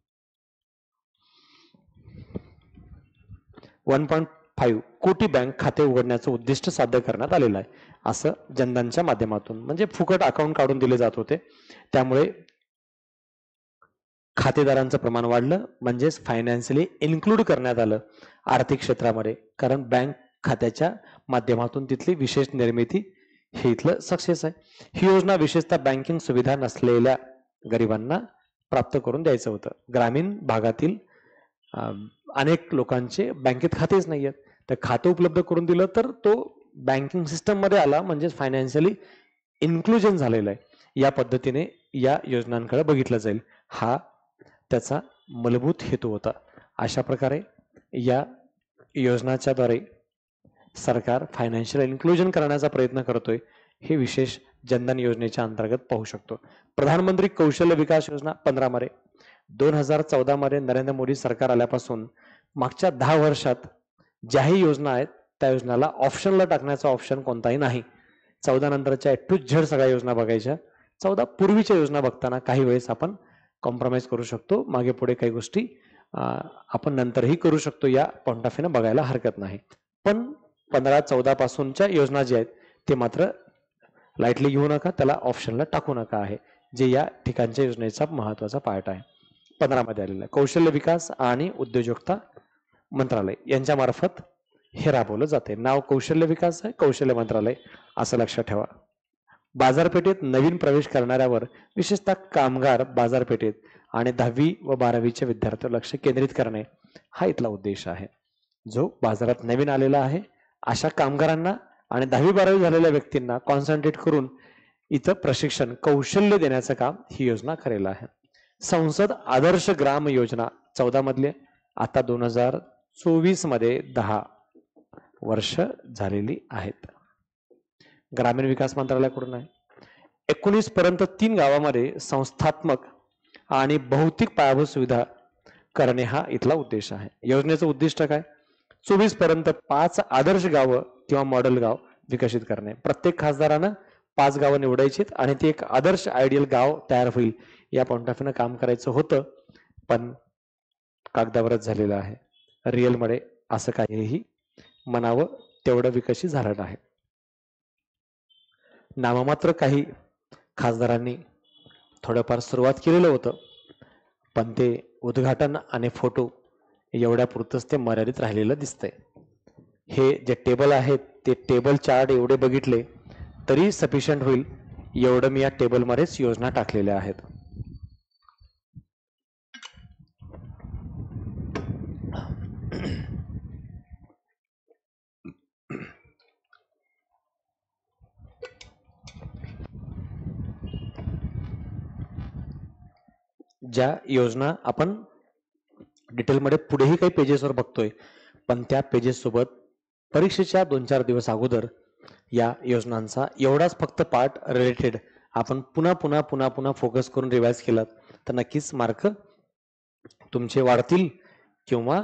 1.5 कोटी बँक खाते उघडण्याचं उद्दिष्ट साध्य करण्यात आलेलं आहे. असं जनधनच्या माध्यमातून, म्हणजे फुकट अकाउंट काढून दिले जात होते, त्यामुळे खातेदारांचं प्रमाण वाढलं, म्हणजेच फायनान्शियली इन्क्लूड करण्यात आलं आर्थिक क्षेत्रामध्ये, कारण बँक खात्याच्या माध्यमातून तिथली विशेष निर्मिती हे इथलं सक्सेस आहे. ही योजना विशेषतः बँकिंग सुविधा नसलेल्या गरिबांना प्राप्त करून द्यायचं होतं. ग्रामीण भागातील अनेक लोकांचे बँकेत खातेच नाही आहेत, तर खातं उपलब्ध करून दिलं तर तो बँकिंग सिस्टम मध्ये आला, म्हणजेच फायनान्शियली इन्क्लुजन झालेलं आहे. या पद्धतीने या योजनांकडे बघितलं जाईल, हा त्याचा मूलभूत हेतू होता. अशा प्रकारे या योजनाच्याद्वारे सरकार फायनान्शियल इन्क्लुजन करण्याचा प्रयत्न करतोय, हे विशेष जनधन योजनेच्या अंतर्गत पाहू शकतो. प्रधानमंत्री कौशल्य विकास योजना 15 मध्ये 2014 मध्ये नरेंद्र मोदी सरकार आल्यापासून मागच्या 10 वर्षात ज्याही योजना आहेत त्या योजनाला ऑप्शनला टाकण्याचा ऑप्शन कोणताही नाही. 14 नंतरच्या A to Z सगळ्या योजना बघायच्या. 14 पूर्वीच्या योजना बघताना काही वेळेस आपण कॉम्प्रोमाइज करू शकतो, मागे पुढे काही गोष्टी आपण नंतरही करू शकतो, या पॉइंट ऑफ व्ह्यूने बघायला हरकत नाही. पण 15-14 पासूनच्या योजना ज्या आहेत ते मात्र लाईटली घेऊ नका, त्याला ऑप्शनला टाकू नका आहे, जे या ठिकाणच्या योजनेचा महत्वाचा पार्ट आहे. 15 मध्ये आलेला कौशल्य विकास आणि उद्योजकता मंत्रालय यांच्या मार्फत हे राबवलं जाते. नाव कौशल्य विकास आहे, कौशल्य मंत्रालय असं लक्षात ठेवा. बाजारपेठेत नवीन प्रवेश करणाऱ्यावर विशेषतः कामगार बाजारपेठेत आणि 10वी व 12वीच्या विद्यार्थ्यांवर लक्ष केंद्रित करणे हा इथला उद्देश आहे. जो बाजारात नवीन आलेला आहे अशा कामगारांना आणि 10वी-12वी झालेल्या व्यक्तींना कॉन्सन्ट्रेट करून इथं प्रशिक्षण कौशल्य देण्याचं काम ही योजना करेल आहे. संसद आदर्श ग्राम योजना 14 मधले आता 2024 मध्ये 10 वर्ष झालेली आहेत. ग्रामीण विकास मंत्रालयाकडून आहे. 19 पर्यंत 3 गावामध्ये संस्थात्मक आणि भौतिक पायाभूत सुविधा करणे हा इथला उद्देश आहे. योजनेचं उद्दिष्ट काय? 24 पर्यंत 5 आदर्श गावं किंवा मॉडेल गाव विकसित करणे. प्रत्येक खासदारानं 5 गावं निवडायचीत आणि ते एक आदर्श आयडियल गाव तयार होईल या पॉइंट ऑफ व्ह्यूने काम करायचं होतं, पण कागदावरच झालेलं आहे. रिअलमध्ये असं काहीही म्हणावं तेवढं विकसित झालं नाही. नाममात्र काही खासदारांनी थोडंफार सुरुवात केलेलं होतं, पण ते उद्घाटन आणि फोटो एवढ्या पुरतच ते मर्यादित राहिलेलं दिसतंय. हे जे टेबल आहेत ते टेबल चार्ट एवढे बघितले तरी सफिशियंट होईल एवढं मी या टेबलमध्येच योजना टाकलेल्या आहेत. ज्या योजना आपण डिटेलमध्ये पुढेही काही पेजेसवर बघतोय, पण त्या पेजेस सोबत परीक्षेच्या 2-4 दिवस अगोदर या योजनांचा एवढाच फक्त पार्ट रिलेटेड आपण पुन्हा फोकस करून रिवाइज केलात तर नक्कीच मार्क तुमचे वाढतील किंवा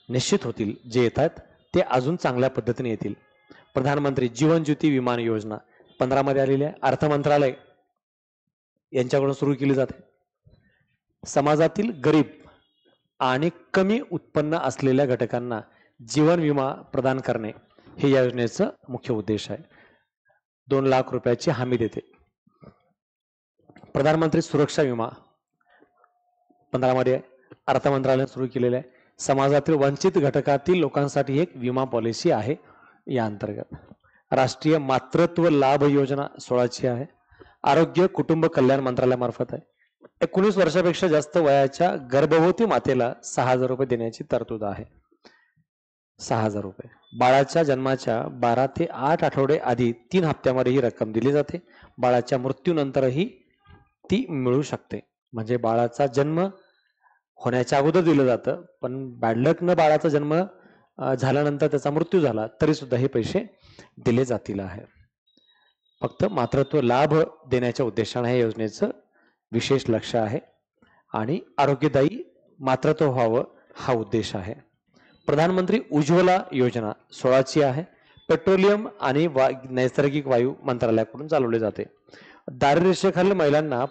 निश्चित होतील. जे येतात ते अजून चांगल्या पद्धतीने येतील. प्रधानमंत्री जीवन ज्योती विमा योजना 15 मध्ये आलेली आहे. अर्थ मंत्रालय यांच्याकडून सुरू केली जाते. समाजातील गरीब आणि कमी उत्पन्न असलेल्या घटकांना जीवन विमा प्रदान करणे हे या योजनेचं मुख्य उद्देश आहे. 2 लाख रुपयाची हमी देते. प्रधानमंत्री सुरक्षा विमा 15 मध्ये अर्थ मंत्रालयाने सुरू केलेला आहे. समाजातील वंचित घटकातील लोकांसाठी एक विमा पॉलिसी आहे. या अंतर्गत राष्ट्रीय मातृत्व लाभ योजना 16 आहे. आरोग्य कुटुंब कल्याण मंत्रालयामार्फत आहे. 19 वर्षापेक्षा जास्त वयाच्या गर्भवती मातेला 6,000 रुपये देण्याची तरतूद आहे. 6,000 रुपये. बाळाच्या जन्माच्या 12 ते 8 आठवडे आधी 3 हप्त्यामध्ये ही रक्कम दिली जाते. बाळाच्या मृत्यूनंतरही ती मिळू शकते. म्हणजे बाळाचा जन्म होण्याच्या अगोदर दिलं जातं, पण बॅडलकनं बाळाचा जन्म झाल्यानंतर त्याचा मृत्यू झाला तरी सुद्धा हे पैसे दिले जातील आहे. फक्त मातृत्व लाभ देण्याच्या उद्देशाने या योजनेचं विशेष लक्ष आहे आणि आरोग्यदायी मातृत्व व्हावं हा उद्देश आहे. प्रधानमंत्री उज्ज्वला योजना 16 आहे. पेट्रोलियम आणि नैसर्गिक वायू मंत्रालयाकडून चालवले जाते. दारिद्र्यरेषेखालील महिलांना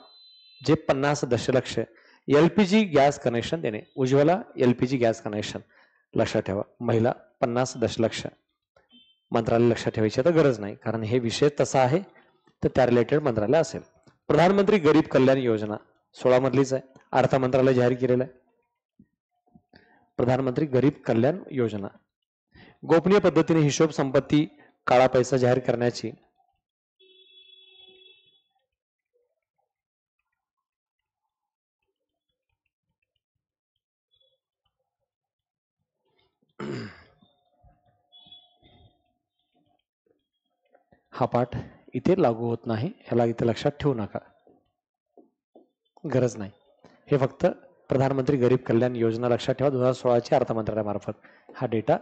जे 50 दशलक्ष LPG गॅस कनेक्शन देणे. उज्ज्वला LPG गॅस कनेक्शन लक्षात ठेवा. महिला 50 दशलक्ष मंत्रालय लक्षात ठेवायची आता गरज नाही, कारण हे विषय तसा आहे तर त्या रिलेटेड मंत्रालय असेल. प्रधानमंत्री गरीब कल्याण योजना 16 मधलीच आहे. अर्थ मंत्रालय जाहीर केलेलं आहे. प्रधानमंत्री गरीब कल्याण योजना, गोपनीय पद्धतीने हिशोब संपत्ती काळा पैसा जाहीर करण्याची हा पाठ इथे लागू होत नाही, ह्याला इथे लक्षात ठेवू नका, गरज नाही. हे फक्त प्रधानमंत्री गरीब कल्याण योजना लक्षात ठेवा 2016च्या अर्थ मंत्रालयामार्फत. हा डेटा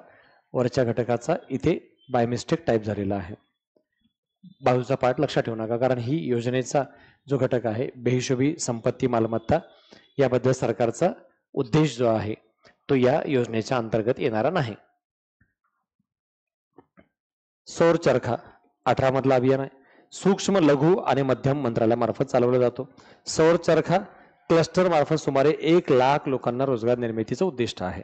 वरच्या घटकाचा इथे बाय मिस्टेक टाईप झालेला आहे. बाजूचा पाठ लक्षात ठेवू नका, कारण ही योजनेचा जो घटक आहे बेहिशोबी संपत्ती मालमत्ता याबद्दल सरकारचा उद्देश जो आहे तो या योजनेच्या अंतर्गत येणारा नाही. सौर चरखा 18 मधला अभियान आहे. सूक्ष्म लघु आणि मध्यम मंत्रालयामार्फत चालवला जातो. सौर चरखा क्लस्टर मार्फत सुमारे 1 लाख लोकांना रोजगार निर्मितीचं उद्दिष्ट आहे.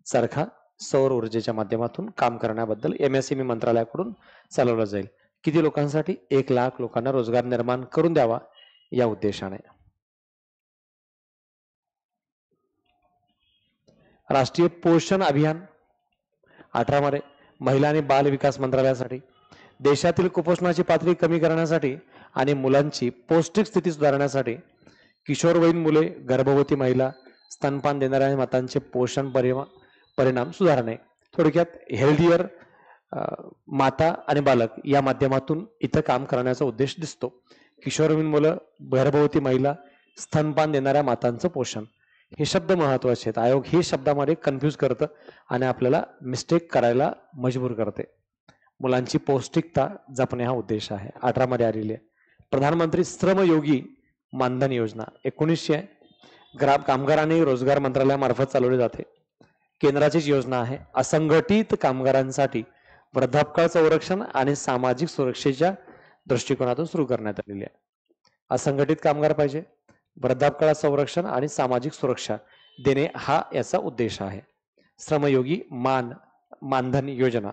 चरखा सौर ऊर्जेच्या माध्यमातून काम करण्याबद्दल MSME मंत्रालयाकडून चालवला जाईल. किती लोकांसाठी? 1 लाख लोकांना रोजगार निर्माण करून द्यावा या उद्देशाने. राष्ट्रीय पोषण अभियान 18 मध्ये महिला आणि बाल विकास मंत्रालयासाठी देशातील कुपोषणाची पातळी कमी करण्यासाठी आणि मुलांची पौष्टिक स्थिती सुधारण्यासाठी किशोरवयीन मुले, गर्भवती महिला, स्तनपान देणाऱ्या मातांचे पोषण परिणाम सुधारणे, थोडक्यात हेल्दियर माता आणि बालक या माध्यमातून इथं काम करण्याचा उद्देश दिसतो. किशोरवयीन मुलं, गर्भवती महिला, स्तनपान देणाऱ्या मातांचं पोषण, हे शब्द महत्वाचे आहेत. आयोग हे शब्दामध्ये कन्फ्यूज करतं आणि आपल्याला मिस्टेक करायला मजबूर करते. मुलांची पौष्टिकता जपणे हा उद्देश आहे. 18 मध्ये आलेली आहे. प्रधानमंत्री श्रमयोगी मानधन योजना 1900 आहे. कामगार आणि रोजगार मंत्रालयामार्फत चालवली जाते. केंद्राचीच योजना आहे. असंघटित कामगारांसाठी वृद्धापकाळ संरक्षण आणि सामाजिक सुरक्षेच्या दृष्टिकोनातून सुरू करण्यात आलेली आहे. असंघटित कामगार पाहिजे, वृद्धापकाळ संरक्षण आणि सामाजिक सुरक्षा देणे हा याचा उद्देश आहे. श्रमयोगी मानधन योजना.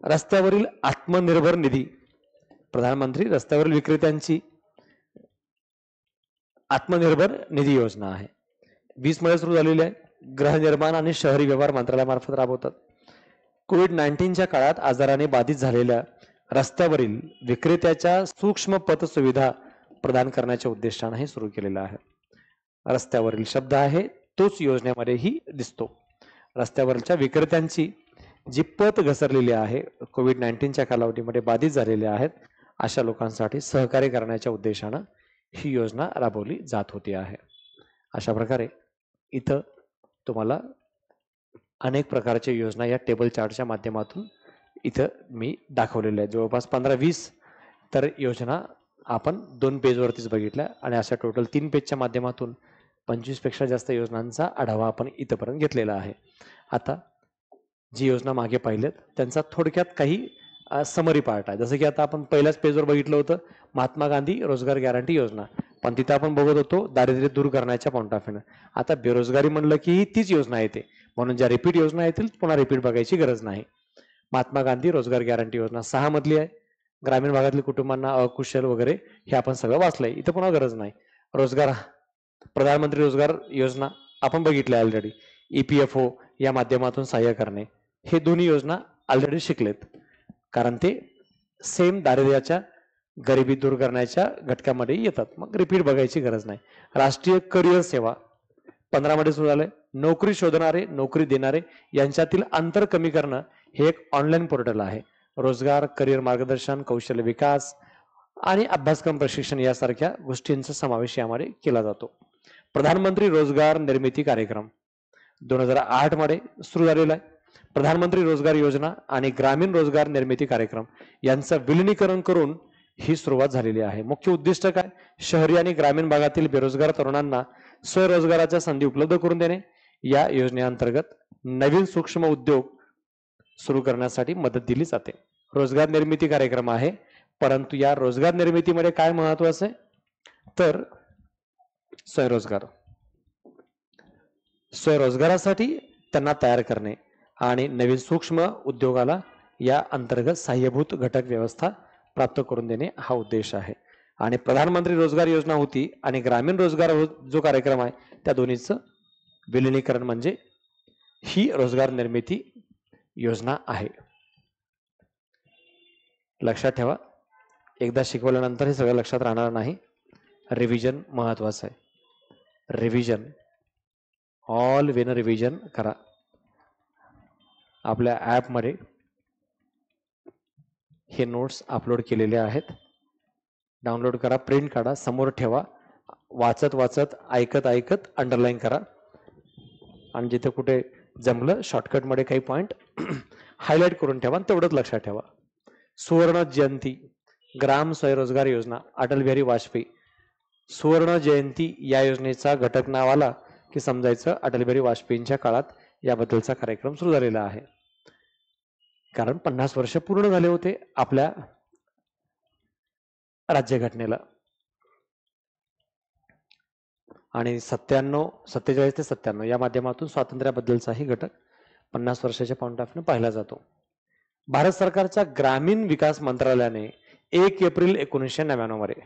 रस्त्यावरील आत्मनिर्भर निधी, प्रधानमंत्री रस्त्यावरील विक्रेत्यांची आत्मनिर्भर निधी योजना आहे. 20 मध्ये सुरू झालेली आहे. गृहनिर्माण आणि शहरी व्यवहार मंत्रालयामार्फत राबवतात. कोविड-19च्या काळात आजाराने बाधित झालेल्या रस्त्यावरील विक्रेत्याच्या सूक्ष्म पत सुविधा प्रदान करण्याच्या उद्देशाने हे सुरू केलेलं आहे. रस्त्यावरील शब्द आहे तोच योजनेमध्येही दिसतो. रस्त्यावरच्या विक्रेत्यांची जी पत घसरलेली आहे, कोविड-19च्या कालावधीमध्ये बाधित झालेले आहेत, अशा लोकांसाठी सहकार्य करण्याच्या उद्देशानं ही योजना राबवली जात होती आहे. अशा प्रकारे इथं तुम्हाला अनेक प्रकारच्या योजना या टेबल चार्टच्या माध्यमातून इथं मी दाखवलेल्या आहेत. जवळपास 15-20 तर योजना आपण 2 पेजवरतीच बघितल्या आणि अशा टोटल 3 पेजच्या माध्यमातून 25 पेक्षा जास्त योजनांचा आढावा आपण इथंपर्यंत घेतलेला आहे. आता जी योजना मागे पाहिलेत त्यांचा थोडक्यात काही समरी पार्ट आहे. जसं की आता आपण पहिल्याच पेजवर बघितलं होतं महात्मा गांधी रोजगार गॅरंटी योजना, पण तिथं आपण बघत होतो दारिद्र्य दूर करण्याच्या पॉइंट ऑफ व्ह्यू. आता बेरोजगारी म्हणलं की तीच योजना येते, म्हणून ज्या रिपीट योजना येतील पुन्हा रिपीट बघायची गरज नाही. महात्मा गांधी रोजगार गॅरंटी योजना 6 मधली आहे. ग्रामीण भागातील कुटुंबांना अकुशल वगैरे हे आपण सगळं वाचलंय, इथं पुन्हा गरज नाही. रोजगार प्रधानमंत्री रोजगार योजना आपण बघितल्या ऑलरेडी. EPFO या माध्यमातून सहाय्य करणे, हे दोन्ही योजना ऑलरेडी शिकलेत, कारण ते सेम दारिद्र्याच्या गरिबी दूर करण्याच्या घटकामध्ये येतात, मग रिपीट बघायची गरज नाही. राष्ट्रीय करिअर सेवा 15 मध्ये सुरू झालंय. नोकरी शोधणारे, नोकरी देणारे यांच्यातील अंतर कमी करणं हे एक ऑनलाईन पोर्टल आहे. रोजगार, करिअर मार्गदर्शन, कौशल्य विकास आणि अभ्यासक्रम प्रशिक्षण यासारख्या गोष्टींचा समावेश यामध्ये केला जातो. प्रधानमंत्री रोजगार निर्मिती कार्यक्रम 2008 मध्ये सुरू झालेला आहे. प्रधानमंत्री रोजगार योजना आणि ग्रामीण रोजगार निर्मिती कार्यक्रम यांचं विलिनीकरण करून ही सुरुवात झालेली आहे. मुख्य उद्दिष्ट काय? शहरी आणि ग्रामीण भागातील बेरोजगार तरुणांना स्वरोजगाराच्या संधी उपलब्ध करून देणे. या योजनेअंतर्गत नवीन सूक्ष्म उद्योग सुरू करण्यासाठी मदत दिली जाते. रोजगार निर्मिती कार्यक्रम आहे, परंतु या रोजगार निर्मितीमध्ये काय महत्वाचं आहे तर स्वयंरोजगारासाठी त्यांना तयार करणे आणि नवीन सूक्ष्म उद्योगाला या अंतर्गत सहाय्यभूत घटक व्यवस्था प्राप्त करून देणे हा उद्देश आहे. आणि प्रधानमंत्री रोजगार योजना होती आणि ग्रामीण रोजगार जो कार्यक्रम आहे त्या दोन्हीचं विलिनीकरण म्हणजे ही रोजगार निर्मिती योजना आहे. लक्षात ठेवा, एकदा शिकवल्यानंतर हे सगळं लक्षात राहणार नाही. रिव्हिजन महत्वाचं आहे. रिव्हिजन, ऑल वेन रिव्हिजन करा. आपल्या ॲपमध्ये हे नोट्स अपलोड केलेले आहेत. डाउनलोड करा, प्रिंट काढा, समोर ठेवा, वाचत वाचत, ऐकत ऐकत अंडरलाईन करा आणि जिथे कुठे जमलं शॉर्टकटमध्ये काही पॉईंट हायलाईट करून ठेवा, तेवढंच लक्षात ठेवा. सुवर्ण जयंती ग्राम स्वयंरोजगार योजना, अटल बिहारी वाजपेयी. सुवर्ण जयंती या योजनेचा घटक नाव आला की समजायचं अटल बिहारी वाजपेयींच्या काळात याबद्दलचा कार्यक्रम सुरू झालेला आहे. कारण 50 वर्ष पूर्ण झाले होते आपल्या राज्यघटनेला. आणि 47 ते 97 या माध्यमातून स्वातंत्र्याबद्दलचाही घटक 50 वर्षाच्या पॉइंट ऑफ व्ह्यू पाहिला जातो. भारत सरकारच्या ग्रामीण विकास मंत्रालयाने 1 एप्रिल 1999 मध्ये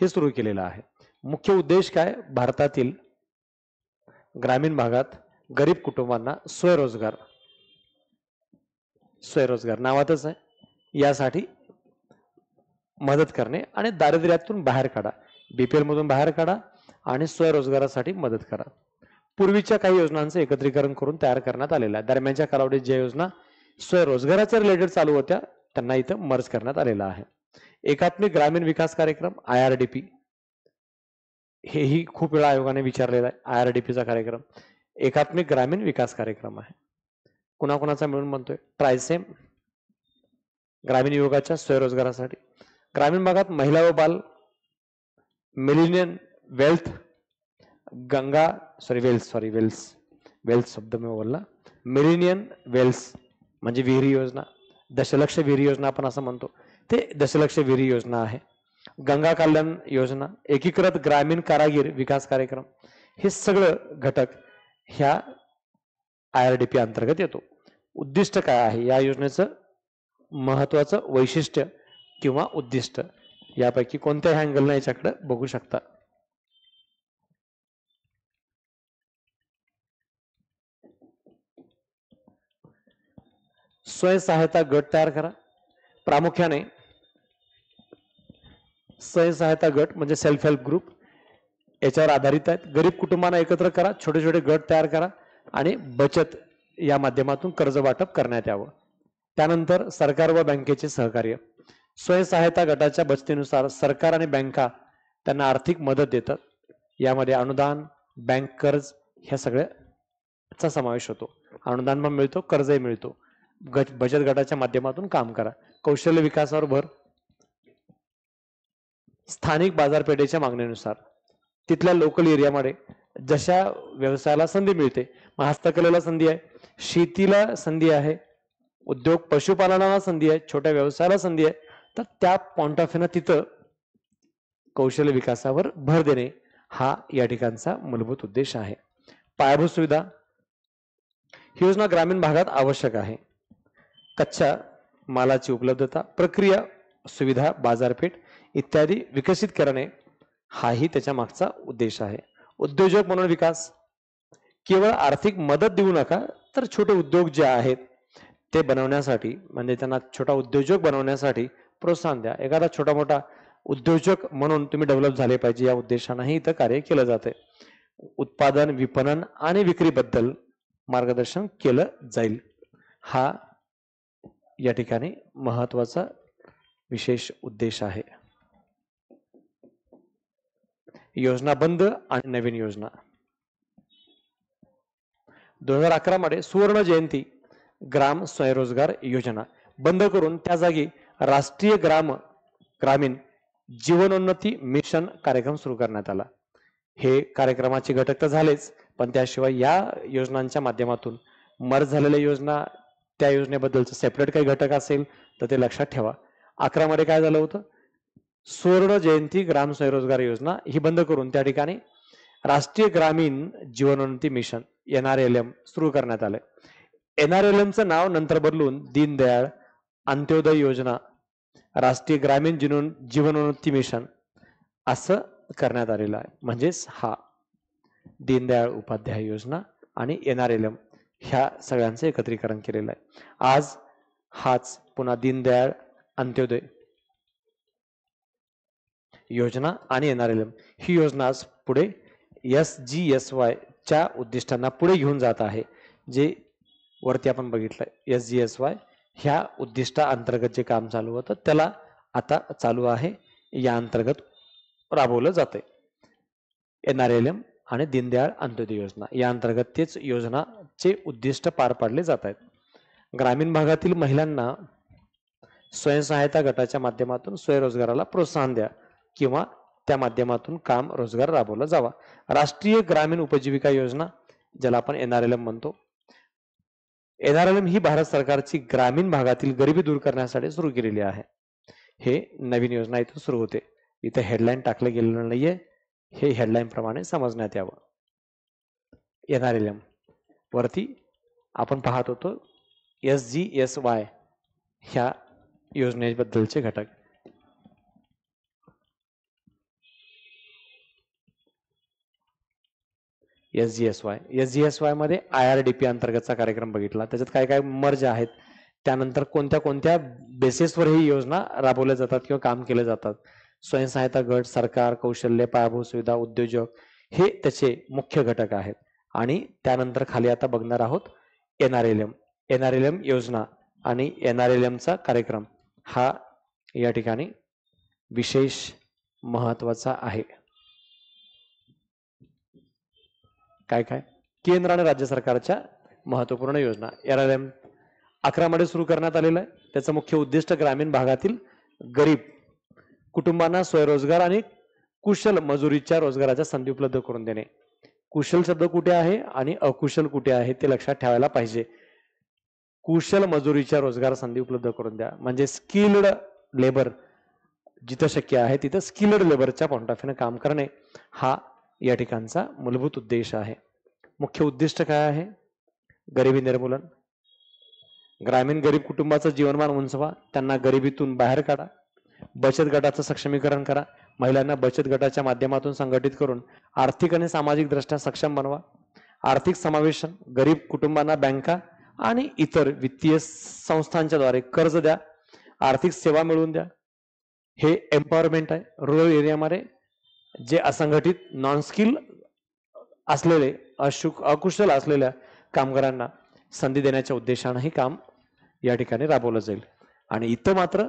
हे सुरू केलेलं आहे. मुख्य उद्देश काय? भारतातील ग्रामीण भागात गरीब कुटुंबांना स्वयंरोजगार नावातच आहे, यासाठी मदत करणे आणि दारिद्र्यातून बाहेर काढा, बीपीएल मधून बाहेर काढा आणि स्वयंरोजगारासाठी मदत करा. पूर्वीच्या काही योजनांचं एकत्रीकरण करून तयार करण्यात आलेलं आहे. दरम्यानच्या कालावधीत ज्या योजना स्वयंरोजगाराच्या रिलेटेड चालू होत्या त्यांना इथं मर्ज करण्यात आलेला आहे. एकात्मिक ग्रामीण विकास कार्यक्रम IRDP, हेही खूप वेळा आयोगाने विचारलेला आहे. IRDPचा कार्यक्रम एकात्मिक ग्रामीण विकास कार्यक्रम आहे. कुणाकुणाचा मिळून म्हणतोय? ट्रायसेम, ग्रामीण युवकाच्या स्वयंरोजगारासाठी. ग्रामीण भागात महिला व बाल, मिलेनियम वेल्थ, वेल्थ शब्द मी बोलला, मिलेनियम वेल्थ म्हणजे विहिरी योजना, दशलक्ष विहिरी योजना आपण असं म्हणतो, ते दशलक्ष विहिरी योजना आहे. गंगा कल्याण योजना, एकीकृत ग्रामीण कारागीर विकास कार्यक्रम, हे सगळं घटक ह्या IRDP अंतर्गत येतो. उद्दिष्ट काय आहे या योजनेचं? महत्वाचं वैशिष्ट्य किंवा उद्दिष्ट यापैकी कोणत्याही अँगलनं याच्याकडे बघू शकता. स्वयंसहायता गट तयार करा. प्रामुख्याने स्वयंसहायता गट म्हणजे सेल्फ हेल्प ग्रुप याच्यावर आधारित आहेत. गरीब कुटुंबांना एकत्र करा, छोटे छोटे गट तयार करा आणि बचत या माध्यमातून कर्ज वाटप करण्यात यावं. त्यानंतर सरकार व बँकेचे सहकार्य. स्वयंसहायता गटाच्या बचतीनुसार सरकार आणि बँका त्यांना आर्थिक मदत देतात. यामध्ये अनुदान, बँक कर्ज ह्या सगळ्याचा समावेश होतो. अनुदान पण मिळतो, कर्जही मिळतो. बचत गटाच्या माध्यमातून काम करा. कौशल्य विकासावर भर. स्थानिक बाजारपेठेच्या मागणीनुसार तिथल्या लोकल एरियामध्ये जशा व्यवसायाला संधी मिळते, मग हस्तकलेला संधी आहे, शेतीला संधी आहे, उद्योग पशुपालनाला संधी आहे, छोट्या व्यवसायाला संधी आहे, तर त्या पॉइंट ऑफ व्ह्यूनं तिथं कौशल्य विकासावर भर देणे हा या ठिकाणचा मूलभूत उद्देश आहे. पायाभूत सुविधा ही योजना ग्रामीण भागात आवश्यक आहे. कच्च्या मालाची उपलब्धता, प्रक्रिया सुविधा, बाजारपेठ इत्यादी विकसित करणे हाही त्याच्या मागचा उद्देश आहे. उद्योजक म्हणून विकास. केवळ आर्थिक मदत देऊ नका, तर छोटे उद्योग जे आहेत ते बनवण्यासाठी म्हणजे त्यांना छोटा उद्योजक बनवण्यासाठी प्रोत्साहन द्या. एखादा छोटा मोठा उद्योजक म्हणून तुम्ही डेव्हलप झाले पाहिजे या उद्देशानेही इथं कार्य केलं जाते. उत्पादन, विपणन आणि विक्रीबद्दल मार्गदर्शन केलं जाईल. हा या ठिकाणी महत्वाचा विशेष उद्देश आहे. योजना बंद आणि नवीन योजना. 2011 मध्ये सुवर्ण जयंती ग्राम स्वयंरोजगार योजना बंद करून त्या जागी राष्ट्रीय ग्रामीण जीवनोन्नती मिशन कार्यक्रम सुरू करण्यात आला. हे कार्यक्रमाचे घटक तर झालेच, पण त्याशिवाय या योजनांच्या माध्यमातून मर्ज झालेल्या योजना, त्या योजनेबद्दलचं सेपरेट काही घटक असेल तर ते लक्षात ठेवा. 11 मध्ये काय झालं होतं? सुवर्ण जयंती ग्राम स्वयंरोजगार योजना ही बंद करून त्या ठिकाणी राष्ट्रीय ग्रामीण जीवनोन्नती मिशन NRLM सुरू करण्यात आले. NRLMचं नाव नंतर बदलून दीनदयाळ अंत्योदय योजना राष्ट्रीय ग्रामीण जीवनोन्नती मिशन असं करण्यात आलेलं आहे. म्हणजेच हा दीनदयाळ उपाध्याय योजना आणि NRLM ह्या सगळ्यांचं एकत्रीकरण केलेलं आहे. आज हाच पुन्हा दीनदयाळ अंत्योदय योजना आणि NRLM ही योजना आज पुढे SGSY च्या उद्दिष्टांना पुढे घेऊन जात आहे. जे वरती आपण बघितलंय SGSY ह्या उद्दिष्टा अंतर्गत जे काम चालू होतं त्याला आता चालू आहे, या अंतर्गत राबवलं जातंय. NRLM आणि दीनदयाळ अंत्योदय योजना या अंतर्गत तेच योजनाचे उद्दिष्ट पार पाडले जात आहेत. ग्रामीण भागातील महिलांना स्वयंसहायता गटाच्या माध्यमातून स्वयंरोजगाराला प्रोत्साहन द्या किंवा त्या माध्यमातून काम रोजगार राबवला जावा. राष्ट्रीय ग्रामीण उपजीविका योजना ज्याला आपण NRLM म्हणतो. NRLM ही भारत सरकारची ग्रामीण भागातील गरिबी दूर करण्यासाठी सुरू केलेली आहे. हे नवीन योजना इथून सुरू होते. इथे हेडलाईन टाकलं गेलेलं नाहीये, हे हेडलाईन प्रमाणे समजण्यात यावं. NRLM वरती आपण पाहत होतो SGSY ह्या योजनेबद्दलचे घटक. SGSY मध्ये IRDP अंतर्गतचा कार्यक्रम बघितला. त्याच्यात काय काय मर्ज आहेत, त्यानंतर कोणत्या कोणत्या बेसिसवर ही योजना राबवल्या जातात किंवा काम केले जातात. स्वयंसहायता गट, सरकार, कौशल्य, पायाभूत सुविधा, उद्योजक हे त्याचे मुख्य घटक आहेत. आणि त्यानंतर खाली आता बघणार आहोत NRLM योजना आणि NRLMचा कार्यक्रम हा या ठिकाणी विशेष महत्वाचा आहे. काय काय केंद्र आणि राज्य सरकारच्या महत्वपूर्ण योजना. NRLM 11 मध्ये सुरू करण्यात आलेलं आहे. त्याचं मुख्य उद्दिष्ट ग्रामीण भागातील गरीब कुटुंबांना स्वयंरोजगार आणि कुशल मजुरीच्या रोजगाराच्या संधी उपलब्ध करून देणे. कुशल शब्द कुठे आहे आणि अकुशल कुठे आहे ते लक्षात ठेवायला पाहिजे. कुशल मजुरीच्या रोजगार संधी उपलब्ध करून द्या म्हणजे स्किल्ड लेबर जिथं शक्य आहे तिथं स्किल्ड लेबरच्या पॉइंट ऑफ व्ह्यूने काम करणे हा या ठिकाणचा मूलभूत उद्देश आहे. मुख्य उद्दिष्ट काय आहे? गरिबी निर्मूलन. ग्रामीण गरीब कुटुंबाचं जीवनमान उंचवा, त्यांना गरिबीतून बाहेर काढा. बचत गटाचं सक्षमीकरण करा. महिलांना बचत गटाच्या माध्यमातून संघटित करून आर्थिक आणि सामाजिक दृष्ट्या सक्षम बनवा. आर्थिक समावेशन, गरीब कुटुंबांना बँका आणि इतर वित्तीय संस्थांच्या द्वारे कर्ज द्या, आर्थिक सेवा मिळवून द्या. हे एम्पॉवरमेंट आहे. रुरल एरियामध्ये जे असंघटित नॉन स्किल असलेले अकुशल असलेल्या कामगारांना संधी देण्याच्या उद्देशाने हे काम या ठिकाणी राबवलं जाईल. आणि इथं मात्र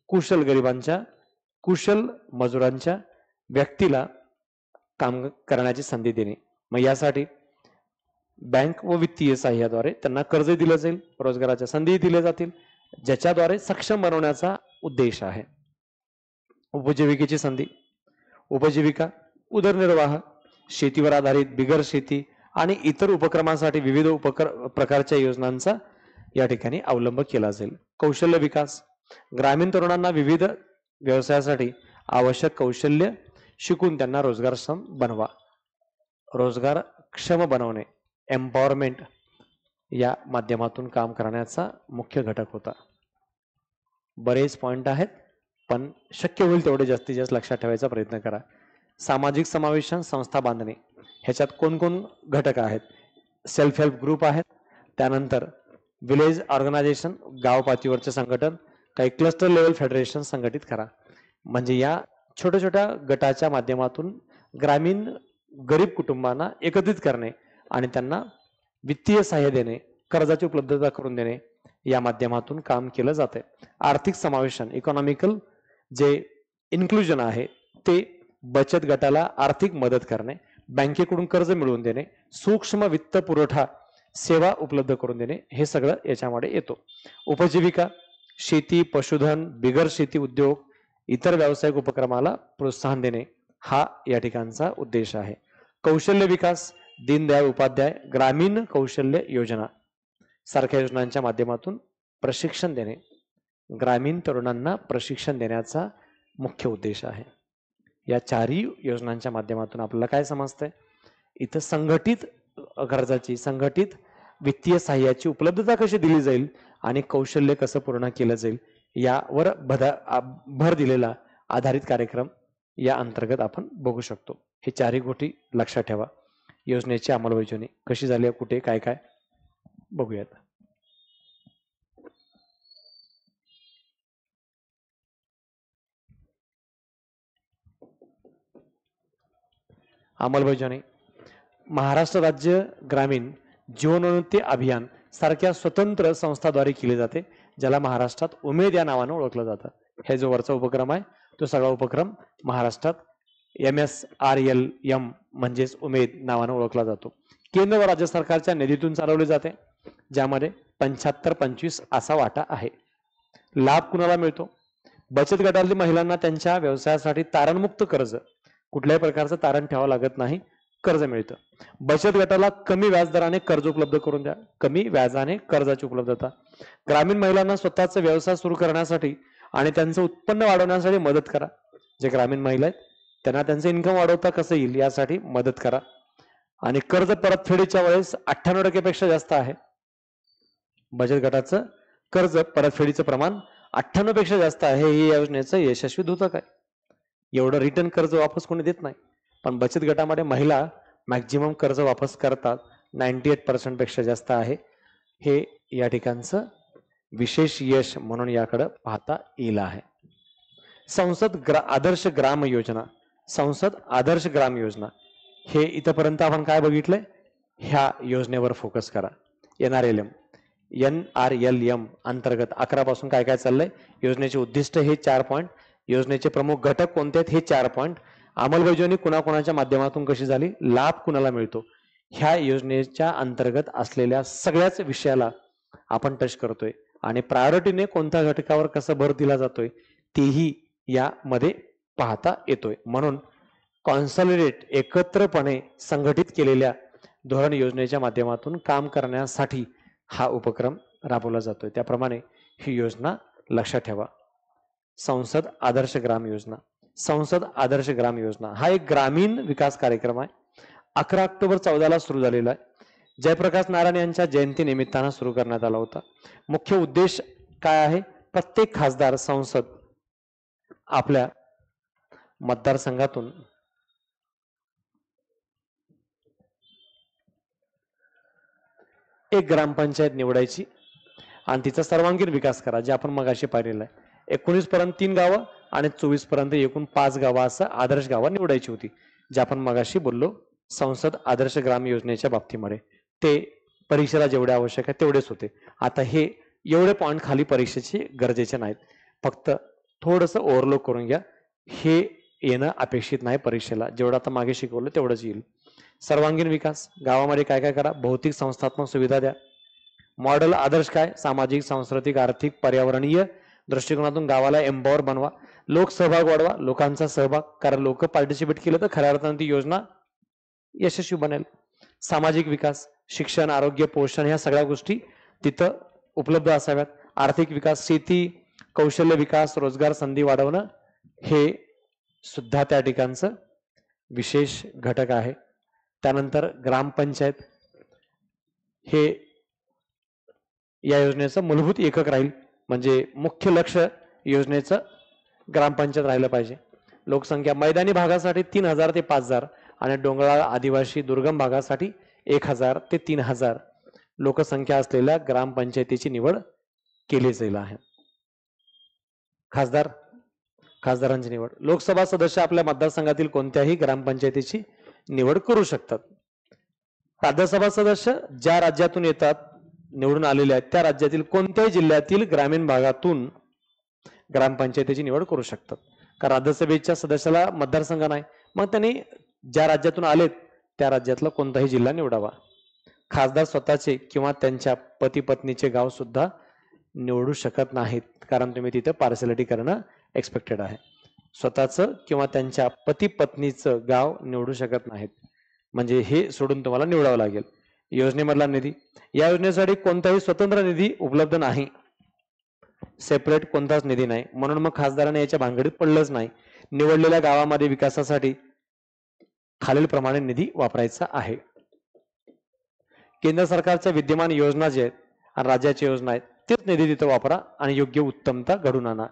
कुशल गरिबांच्या कुशल मजुरांच्या व्यक्तीला काम करण्याची संधी देणे. मग यासाठी बँक व वित्तीय सहाय्याद्वारे त्यांना कर्ज दिलं जाईल, रोजगाराच्या संधी दिल्या जातील, ज्याच्याद्वारे सक्षम बनवण्याचा उद्देश आहे. उपजीविकेची संधी. उपजीविका, उदरनिर्वाह, शेतीवर आधारित बिगर शेती आणि इतर उपक्रमांसाठी विविध प्रकारच्या योजनांचा या ठिकाणी अवलंब केला जाईल. कौशल्य विकास. ग्रामीण तरुणांना विविध व्यवसायासाठी आवश्यक कौशल्य शिकून त्यांना रोजगारक्षम बनवा. रोजगारक्षम बनवणे, एम्पॉवरमेंट या माध्यमातून काम करण्याचा मुख्य घटक होता. बरेच पॉइंट आहेत पण शक्य होईल तेवढे जास्तीत जास्त लक्षात ठेवायचा प्रयत्न करा. सामाजिक समावेशन, संस्था बांधणे. ह्याच्यात कोण कोण घटक आहेत? सेल्फ हेल्प ग्रुप आहेत, त्यानंतर विलेज ऑर्गनायझेशन, गाव पातळीवरचे संघटन, काही क्लस्टर लेवल फेडरेशन संघटित करा. म्हणजे या छोट्या छोट्या गटाच्या माध्यमातून ग्रामीण गरीब कुटुंबांना एकत्रित करणे आणि त्यांना वित्तीय सहाय्य देणे, कर्जाची उपलब्धता करून देणे या माध्यमातून काम केलं जाते. आर्थिक समावेशन, इकॉनॉमिकल जे इन्क्लुजन आहे ते बचत गटाला आर्थिक मदत करणे, बँकेकडून कर्ज मिळवून देणे, सूक्ष्म वित्त पुरवठा सेवा उपलब्ध करून देणे हे सगळं याच्यामध्ये येतो. उपजीविका, शेती, पशुधन, बिगर शेती उद्योग, इतर व्यावसायिक उपक्रमाला प्रोत्साहन देणे हा या ठिकाणचा उद्देश आहे. कौशल्य विकास, दीनदयाळ उपाध्याय ग्रामीण कौशल्य योजना सारख्या योजनांच्या माध्यमातून प्रशिक्षण देणे, ग्रामीण तरुणांना प्रशिक्षण देण्याचा मुख्य उद्देश आहे. या चारही योजनांच्या माध्यमातून आपल्याला काय समजतंय? इथं संघटित गरजाची, संघटित वित्तीय सहाय्याची उपलब्धता कशी दिली जाईल आणि कौशल्य कसं पूर्ण केलं जाईल यावर भर दिलेला आधारित कार्यक्रम या अंतर्गत आपण बघू शकतो. हे चारही गोष्टी लक्षात ठेवा. योजनेची अंमलबजावणी कशी झाली, कुठे काय काय बघूयात. अंमलबजावणी महाराष्ट्र राज्य ग्रामीण जीवनोन्नती अभियान सारख्या स्वतंत्र संस्थाद्वारे केली जाते, ज्याला महाराष्ट्रात उमेद या नावानं ओळखलं जातं. हे जो वरचा उपक्रम आहे तो सगळा उपक्रम महाराष्ट्रात MSRLM म्हणजेच उमेद नावानं ओळखला जातो. केंद्र व राज्य सरकारच्या निधीतून चालवले जाते, ज्यामध्ये 75-25 असा वाटा आहे. लाभ कुणाला मिळतो? बचत गटातील महिलांना त्यांच्या व्यवसायासाठी तारणमुक्त कर्ज, कुठल्याही प्रकारचं तारण ठेवावं लागत नाही, कर्ज मिळतं. बचत गटाला कमी व्याजदराने कर्ज उपलब्ध करून द्या. कमी व्याजाने कर्जाची उपलब्धता. ग्रामीण महिलांना स्वतःचा व्यवसाय सुरू करण्यासाठी आणि त्यांचं उत्पन्न वाढवण्यासाठी मदत करा. जे ग्रामीण महिला आहेत त्यांना त्यांचं इन्कम वाढवता कसं येईल यासाठी मदत करा. आणि कर्ज परतफेडीच्या वेळेस 98% पेक्षा जास्त आहे. बचत गटाचं कर्ज परतफेडीचं प्रमाण 98 पेक्षा जास्त आहे. हे या योजनेचं यशस्वी द्योतक आहे. एवढं रिटर्न कर्ज वापस कोणी देत नाही, पण बचत गटामध्ये महिला मॅक्झिमम कर्ज वापस करतात. 98% पेक्षा जास्त आहे. हे या ठिकाणचं विशेष यश म्हणून याकडे पाहता येईल आहे. आदर्श ग्राम योजना, संसद आदर्श ग्राम योजना, हे इथपर्यंत आपण काय बघितलंय? ह्या योजनेवर फोकस करा. NRLM अंतर्गत 11 पासून काय काय चाललंय? योजनेचे उद्दिष्ट हे 4 पॉइंट, योजनेचे प्रमुख घटक कोणते आहेत हे 4 पॉइंट, अंमलबजावणी कुणाकुणाच्या माध्यमातून कशी झाली, लाभ कुणाला मिळतो, ह्या योजनेच्या अंतर्गत असलेल्या सगळ्याच विषयाला आपण टच करतोय. आणि प्रायोरिटीने कोणत्या घटकावर कसं भर दिला जातोय तेही यामध्ये पाहता येतोय. म्हणून कॉन्सॉलिडेट, एकत्रपणे संघटित केलेल्या धोरण योजनेच्या माध्यमातून काम करण्यासाठी हा उपक्रम राबवला जातोय. त्याप्रमाणे ही योजना लक्षात ठेवा. संसद आदर्श ग्राम योजना. संसद आदर्श ग्राम योजना हा एक ग्रामीण विकास कार्यक्रम आहे. 11 ऑक्टोबर 14 सुरू झालेला आहे. जयप्रकाश नारायण यांच्या जयंती निमित्तानं सुरू करण्यात आला होता. मुख्य उद्देश काय आहे? प्रत्येक खासदार, संसद आपल्या मतदारसंघातून एक ग्रामपंचायत निवडायची आणि तिचा सर्वांगीण विकास करा, जे आपण मगाशी पाहिलेलं आहे. 19 पर्यंत 3 गावं आणि 24 पर्यंत एकूण 5 गावं असं आदर्श गावं निवडायची होती, जे आपण मगाशी बोललो संसद आदर्श ग्राम योजनेच्या बाबतीमध्ये. ते परीक्षेला जेवढे आवश्यक आहे तेवढेच होते. आता हे एवढे पॉईंट खाली परीक्षेचे गरजेचे नाहीत, फक्त थोडंसं ओव्हरलोक करून घ्या. हे येणं अपेक्षित नाही परीक्षेला, जेवढं आता मागे शिकवलं तेवढंच येईल. सर्वांगीण विकास, गावामध्ये काय काय करा? भौतिक संस्थात्मक सुविधा द्या. मॉडेल आदर्श काय? सामाजिक, सांस्कृतिक, आर्थिक, पर्यावरणीय दृष्टिकोनातून गावाला एम्पॉवर बनवा. लोकसहभाग वाढवा, लोकांचा सहभाग, कारण लोक पार्टिसिपेट केलं तर खऱ्या अर्थाने ती योजना यशस्वी बनेल. सामाजिक विकास, शिक्षण, आरोग्य, पोषण ह्या सगळ्या गोष्टी तिथं उपलब्ध असाव्यात. आर्थिक विकास, शेती, कौशल्य विकास, रोजगार संधी वाढवणं हे सुद्धा त्या ठिकाणचं विशेष घटक आहे. त्यानंतर ग्रामपंचायत हे या योजनेचं मूलभूत एकक राहील, म्हणजे मुख्य लक्ष योजनेचं ग्रामपंचायत राहिलं पाहिजे. लोकसंख्या मैदानी भागासाठी 3000 ते 5000 आणि डोंगराळ, आदिवासी, दुर्गम भागासाठी 1000 ते 3000 लोकसंख्या असलेल्या ग्रामपंचायतीची निवड केली जाईल आहे. खासदारांची निवड, लोकसभा सदस्य आपल्या मतदारसंघातील कोणत्याही ग्रामपंचायतीची निवड करू शकतात. राज्यसभा सदस्य ज्या राज्यातून येतात, निवडून आलेले आहेत त्या राज्यातील कोणत्याही जिल्ह्यातील ग्रामीण भागातून ग्रामपंचायतीची निवड करू शकतात. कारण राज्यसभेच्या सदस्याला मतदारसंघ नाही, मग त्यांनी ज्या राज्यातून आलेत त्या राज्यातला कोणताही जिल्हा निवडावा. खासदार स्वतःचे किंवा त्यांच्या पती पत्नीचे गाव सुद्धा निवडू शकत नाहीत, कारण तुम्ही तिथे पार्सॅलिटी करणं एक्सपेक्टेड आहे. स्वतःचं किंवा त्यांच्या पती पत्नीचं गाव निवडू शकत नाहीत, म्हणजे हे सोडून तुम्हाला निवडावं लागेल. योजनेमधला निधी, या योजनेसाठी कोणताही स्वतंत्र निधी उपलब्ध नाही, सेपरेट कोणताच निधी नाही, म्हणून मग खासदाराने याच्या भानगडीत पडलंच नाही. निवडलेल्या गावामध्ये विकासासाठी खालील प्रमाणे निधी वापरायचा आहे. केंद्र सरकारच्या विद्यमान योजना जे आहेत आणि राज्याच्या योजना आहेत तेच निधी तिथं वापरा आणि योग्य उत्तमता घडून आणा.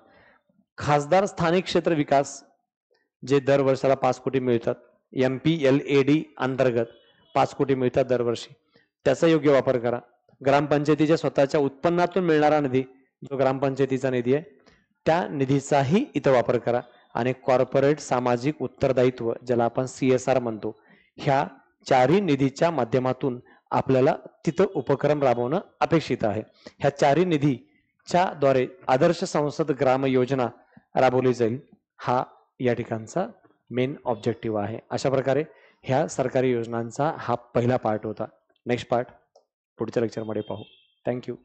खासदार स्थानिक क्षेत्र विकास जे दर वर्षाला 5 कोटी मिळतात, MPLAD अंतर्गत 5 कोटी मिळतात दरवर्षी, त्याचा योग्य वापर करा. ग्रामपंचायतीच्या स्वतःच्या उत्पन्नातून मिळणारा निधी, जो ग्रामपंचायतीचा निधी आहे, त्या निधीचाही इथं वापर करा. आणि कॉर्पोरेट सामाजिक उत्तरदायित्व, ज्याला आपण CSR म्हणतो, ह्या चारही निधीच्या माध्यमातून आपल्याला तिथं उपक्रम राबवणं अपेक्षित आहे. ह्या चारही निधीच्या द्वारे आदर्श संसद ग्राम योजना राबवली जाईल, हा या ठिकाणचा मेन ऑब्जेक्टिव्ह आहे. अशा प्रकारे ह्या सरकारी योजनांचा हा पहिला पार्ट होता. नेक्स्ट पार्ट पुढच्या लेक्चरमध्ये पाहू. थँक्यू.